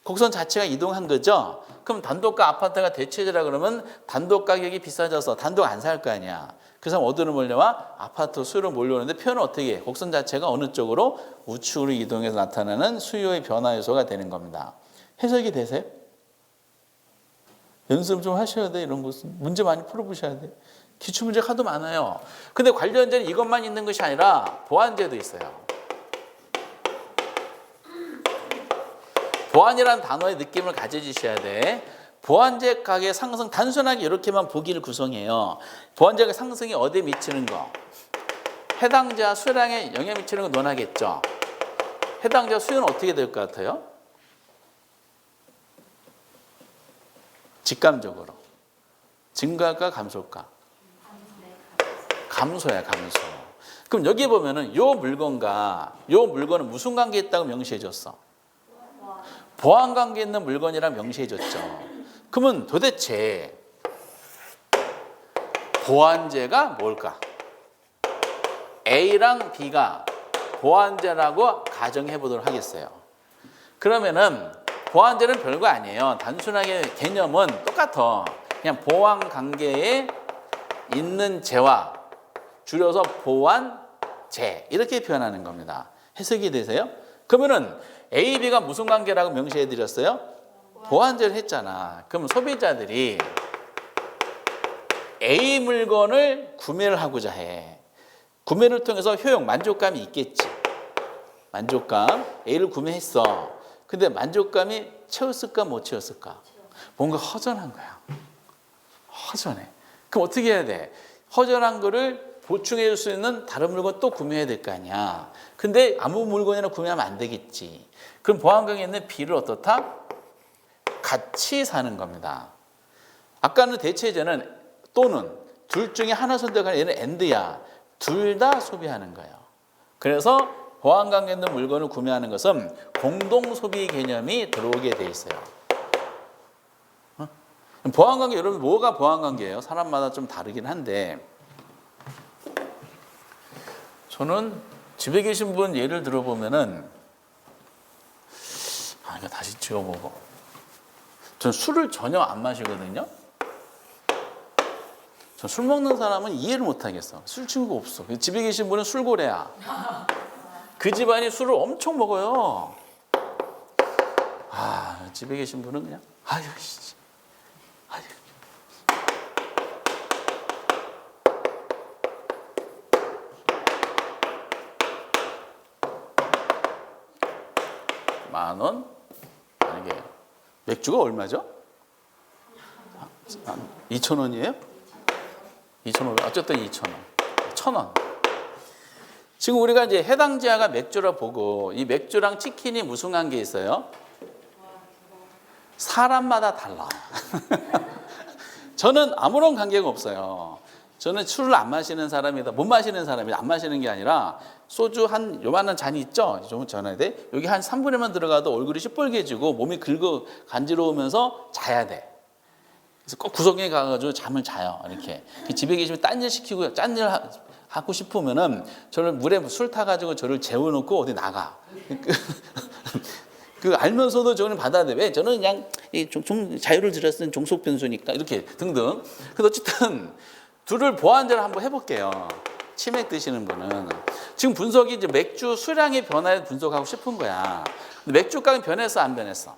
곡선 자체가 이동한 거죠. 그럼 단독과 아파트가 대체제라 그러면 단독 가격이 비싸져서 단독 안 살 거 아니야. 그 사람 어디로 몰려와? 아파트 수요로 몰려오는데 표현은 어떻게 해? 곡선 자체가 어느 쪽으로? 우측으로 이동해서 나타나는 수요의 변화 요소가 되는 겁니다. 해석이 되세요? 연습 좀 하셔야 돼. 이런 것은 문제 많이 풀어보셔야 돼. 기출문제 하도 많아요. 근데 관련된 이것만 있는 것이 아니라 보완제도 있어요. 보완이라는 단어의 느낌을 가져주셔야 돼. 보완제 가격 상승 단순하게 이렇게만 보기를 구성해요. 보완제 상승이 어디에 미치는 거? 해당자 수량에 영향 미치는 거 논하겠죠. 해당자 수요는 어떻게 될 것 같아요? 직감적으로 증가할까 감소할까? 감소야, 감소. 그럼 여기 보면은 요 물건과 요 물건은 무슨 관계에 있다고 명시해줬어? 보완 관계에 있는 물건이라 명시해줬죠. 그러면 도대체 보완제가 뭘까? A랑 B가 보완제라고 가정해 보도록 하겠어요. 그러면은 보완제는 별거 아니에요. 단순하게 개념은 똑같아. 그냥 보완 관계에 있는 제와 줄여서 보완제 이렇게 표현하는 겁니다. 해석이 되세요? 그러면은 A, B가 무슨 관계라고 명시해 드렸어요? 보완제를 했잖아. 그럼 소비자들이 A 물건을 구매를 하고자 해. 구매를 통해서 효용, 만족감이 있겠지. 만족감, A를 구매했어. 근데 만족감이 채웠을까 못 채웠을까? 뭔가 허전한 거야. 허전해. 그럼 어떻게 해야 돼? 허전한 거를 보충해 줄 수 있는 다른 물건 또 구매해야 될 거 아니야. 근데 아무 물건이나 구매하면 안 되겠지. 그럼 보완관계에 있는 B를 어떻다? 같이 사는 겁니다. 아까는 대체제는 또는 둘 중에 하나 선택하는 얘는 AND야. 둘 다 소비하는 거예요. 그래서 보완관계 있는 물건을 구매하는 것은 공동소비 개념이 들어오게 돼 있어요. 보완관계, 여러분 뭐가 보완관계예요? 사람마다 좀 다르긴 한데 저는 집에 계신 분 예를 들어보면은 이거 다시 지워보고 전 술을 전혀 안 마시거든요. 전 술 먹는 사람은 이해를 못 하겠어. 술 친구가 없어. 집에 계신 분은 술고래야. 그 집안이 술을 엄청 먹어요. 집에 계신 분은 그냥 아유 씨. 아유. 만 원? 이게 맥주가 얼마죠? 2,000원이에요? 2,500원. 어쨌든 2,000원. 1,000원. 지금 우리가 이제 해당 지하가 맥주라 보고 이 맥주랑 치킨이 무슨 관계에 있어요? 사람마다 달라. 저는 아무런 관계가 없어요. 저는 술을 안 마시는 사람이다. 못 마시는 사람이다. 안 마시는 게 아니라 소주 한 요만한 잔이 있죠? 좀 전해야 돼. 여기 한 3분에만 들어가도 얼굴이 시뻘개지고 몸이 간지러우면서 자야 돼. 그래서 꼭 구석에 가가지고 잠을 자요. 이렇게. 집에 계시면 딴일 시키고 짠일 하고 싶으면은 저를 물에 술 타가지고 저를 재워놓고 어디 나가. 그 알면서도 저는 받아야 돼. 왜? 저는 그냥 자유를 드렸으는 종속변수니까 이렇게 등등. 그래서 어쨌든 둘을 보완제를 한번 해볼게요. 치맥 드시는 분은 지금 분석이 이제 맥주 수량의 변화에 분석하고 싶은 거야. 근데 맥주 가격이 변했어, 안 변했어?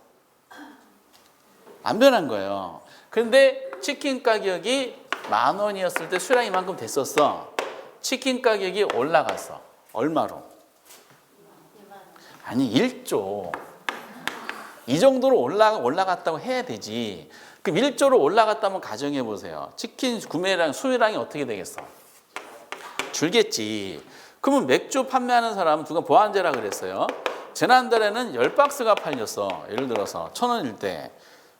안 변한 거예요. 그런데 치킨 가격이 10,000원이었을 때 수량이 이만큼 됐었어. 치킨 가격이 올라갔어. 얼마로? 아니 1조. 이 정도로 올라갔다고 해야 되지. 그럼 1조로 올라갔다면 가정해 보세요. 치킨 구매량 수요량이 어떻게 되겠어? 줄겠지. 그러면 맥주 판매하는 사람은 누가 보완제라 그랬어요. 지난달에는 10박스가 팔렸어. 예를 들어서 1,000원일 때.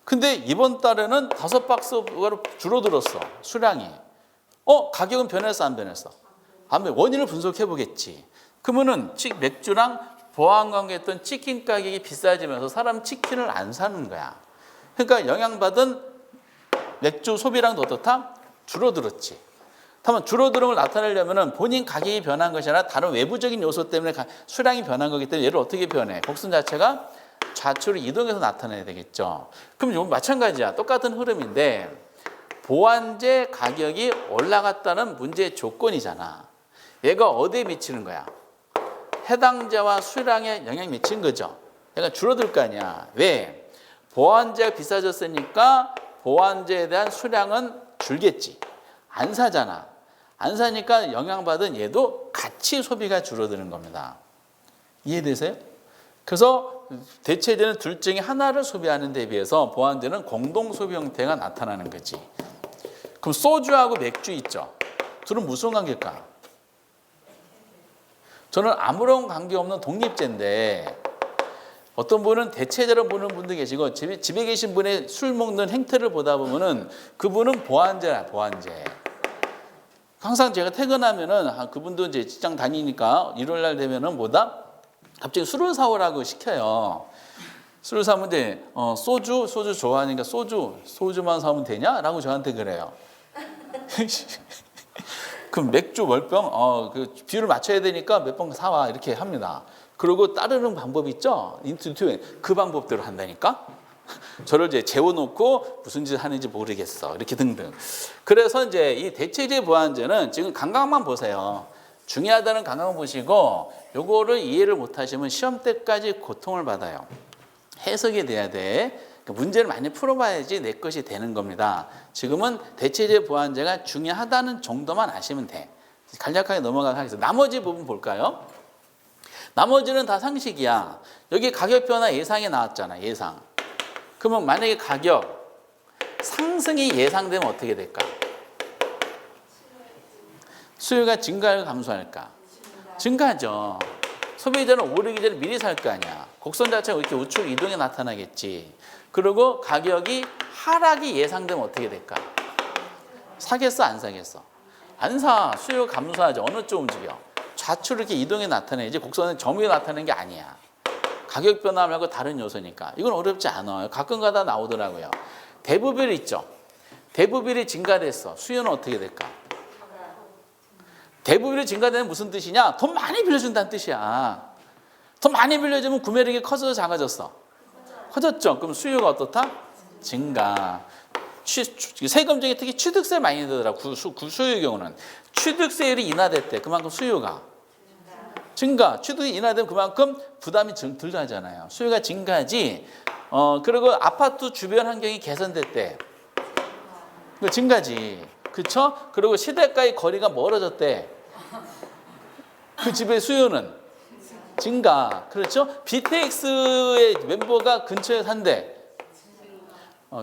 근데 이번 달에는 5박스가 줄어들었어. 수량이. 가격은 변했어, 안 변했어? 안 변. 원인을 분석해 보겠지. 그러면은 맥주랑 보완관계에 있던 치킨 가격이 비싸지면서 사람 치킨을 안 사는 거야. 그러니까 영향받은 맥주 소비량도 어떻다? 줄어들었지. 다만 줄어드는 걸 나타내려면 본인 가격이 변한 것이 아니라 다른 외부적인 요소 때문에 수량이 변한 거기 때문에 얘를 어떻게 변해? 곡선 자체가 좌측으로 이동해서 나타내야 되겠죠. 그럼 이건 마찬가지야. 똑같은 흐름인데 보완제 가격이 올라갔다는 문제의 조건이잖아. 얘가 어디에 미치는 거야? 해당자와 수량에 영향이 미친 거죠. 그러니까 줄어들 거 아니야. 왜? 보완제가 비싸졌으니까 보완제에 대한 수량은 줄겠지. 안 사잖아. 안 사니까 영향받은 얘도 같이 소비가 줄어드는 겁니다. 이해되세요? 그래서 대체제는 둘 중에 하나를 소비하는 데 비해서 보완제는 공동 소비 형태가 나타나는 거지. 그럼 소주하고 맥주 있죠. 둘은 무슨 관계일까? 저는 아무런 관계없는 독립제인데 어떤 분은 대체제로 보는 분도 계시고 집에 계신 분의 술 먹는 행태를 보다 보면은 그분은 보완제야, 보완제. 항상 제가 퇴근하면은 그분도 이제 직장 다니니까 일요일 날 되면은 뭐다? 갑자기 술을 사오라고 시켜요. 술을 사면 이제 소주 좋아하니까 소주만 사면 되냐라고 저한테 그래요. 그럼 맥주 월병 그 비율을 맞춰야 되니까 몇 병 사와 이렇게 합니다. 그리고 따르는 방법 있죠. 인투이티브 그 방법대로 한다니까. 저를 이제 재워놓고 무슨 짓 하는지 모르겠어 이렇게 등등. 그래서 이제 이 대체제 보완제는 지금 감각만 보세요. 중요하다는 감각만 보시고 요거를 이해를 못하시면 시험 때까지 고통을 받아요. 해석이 돼야 돼. 문제를 많이 풀어봐야지 내 것이 되는 겁니다. 지금은 대체제 보완제가 중요하다는 정도만 아시면 돼. 간략하게 넘어가도록 하겠습니다. 나머지 부분 볼까요? 나머지는 다 상식이야. 여기 가격 변화 예상이 나왔잖아. 예상. 그러면 만약에 가격 상승이 예상되면 어떻게 될까? 수요가 증가할까 감소할까? 증가하죠. 소비자는 오르기 전에 미리 살 거 아니야. 곡선 자체가 이렇게 우측 이동이 나타나겠지. 그리고 가격이 하락이 예상되면 어떻게 될까? 사겠어 안 사겠어? 안 사. 수요 감소하지. 어느 쪽 움직여? 좌측 이렇게 이동이 나타내지 곡선은 점이 나타내는 게 아니야. 가격 변화 말고 다른 요소니까. 이건 어렵지 않아요. 가끔가다 나오더라고요. 대부비율 있죠. 대부비율이 증가됐어. 수요는 어떻게 될까? 대부비율이 증가되는 무슨 뜻이냐? 돈 많이 빌려준다는 뜻이야. 돈 많이 빌려주면 구매력이 커져서 작아졌어? 커졌죠. 그럼 수요가 어떻다? 증가. 세금 중에 특히 취득세 많이 들더라. 구수요의 경우는 취득세율이 인하됐대. 그만큼 수요가 증가. 취득이 인하되면 그만큼 부담이 덜 하잖아요. 수요가 증가하지. 그리고 아파트 주변 환경이 개선됐대. 증가지. 그렇죠? 그리고 시댁과의 거리가 멀어졌대. 그 집의 수요는 증가. 그렇죠? BTX의 멤버가 근처에 산대.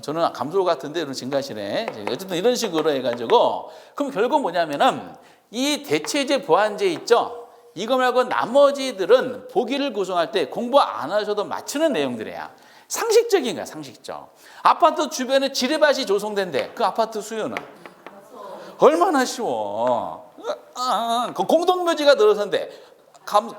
저는 감소 같은데 이런 증가시네. 어쨌든 이런 식으로 해가지고 그럼 결국 뭐냐면은 이 대체제 보완제 있죠. 이거 말고 나머지들은 보기를 구성할 때 공부 안 하셔도 맞추는 내용들이야. 상식적인 거야, 상식적. 아파트 주변에 지뢰밭이 조성된대. 그 아파트 수요는 얼마나 쉬워. 공동묘지가 늘어선대.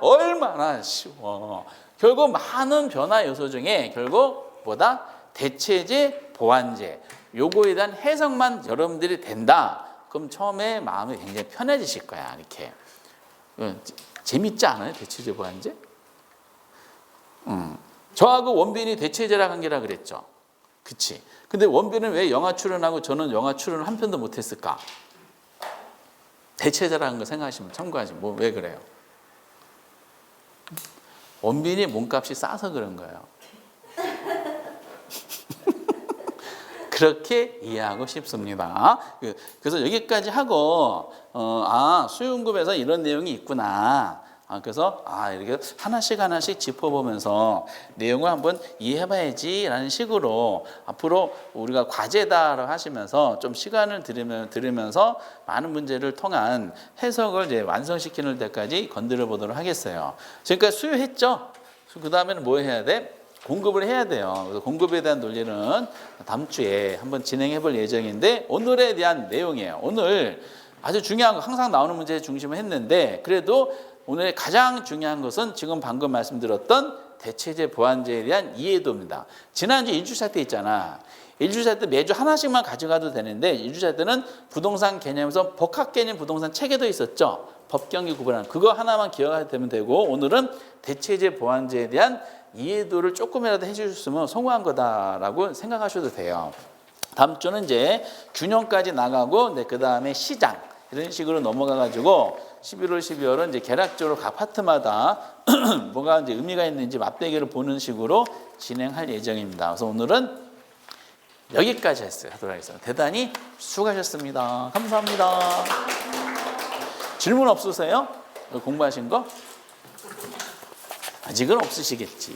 얼마나 쉬워. 결국 많은 변화 요소 중에 결국 뭐다? 대체제, 보완제. 요거에 대한 해석만 여러분들이 된다. 그럼 처음에 마음이 굉장히 편해지실 거야. 이렇게. 재밌지 않아요? 대체제, 보완제? 저하고 원빈이 대체제라 관계라 그랬죠. 그치? 근데 원빈은 왜 영화 출연하고 저는 영화 출연을 한 편도 못했을까? 대체제라는 거 생각하시면 참고하시면 왜 그래요? 원빈이 몸값이 싸서 그런 거예요. 그렇게 이해하고 싶습니다. 그래서 여기까지 하고 수요응급에서 이런 내용이 있구나. 그래서 이렇게 하나씩 짚어보면서 내용을 한번 이해해봐야지라는 식으로 앞으로 우리가 과제다라고 하시면서 좀 시간을 들으면서 많은 문제를 통한 해석을 이제 완성시키는 데까지 건드려 보도록 하겠어요. 지금까지 수요했죠? 그 다음에는 뭐 해야 돼? 공급을 해야 돼요. 그래서 공급에 대한 논리는 다음 주에 한번 진행해 볼 예정인데 오늘에 대한 내용이에요. 오늘 아주 중요한 거 항상 나오는 문제 중심을 했는데 그래도 오늘 가장 중요한 것은 지금 방금 말씀드렸던 대체제 보완제에 대한 이해도입니다. 지난주 1주차 때 있잖아. 1주차 때 매주 하나씩만 가져가도 되는데 1주차 때는 부동산 개념에서 복합 개념 부동산 체계도 있었죠. 법경기 구분하는 그거 하나만 기억하면 되고 오늘은 대체제 보완제에 대한 이해도를 조금이라도 해주셨으면 성공한 거다라고 생각하셔도 돼요. 다음 주는 이제 균형까지 나가고 그 다음에 시장 이런 식으로 넘어가가지고 11월, 12월은 이제 개략적으로 각 파트마다 뭐가 이제 의미가 있는지 맞대결을 보는 식으로 진행할 예정입니다. 그래서 오늘은 여기까지 하도록 하겠습니다. 대단히 수고하셨습니다. 감사합니다. 질문 없으세요? 공부하신 거? 아직은 없으시겠지.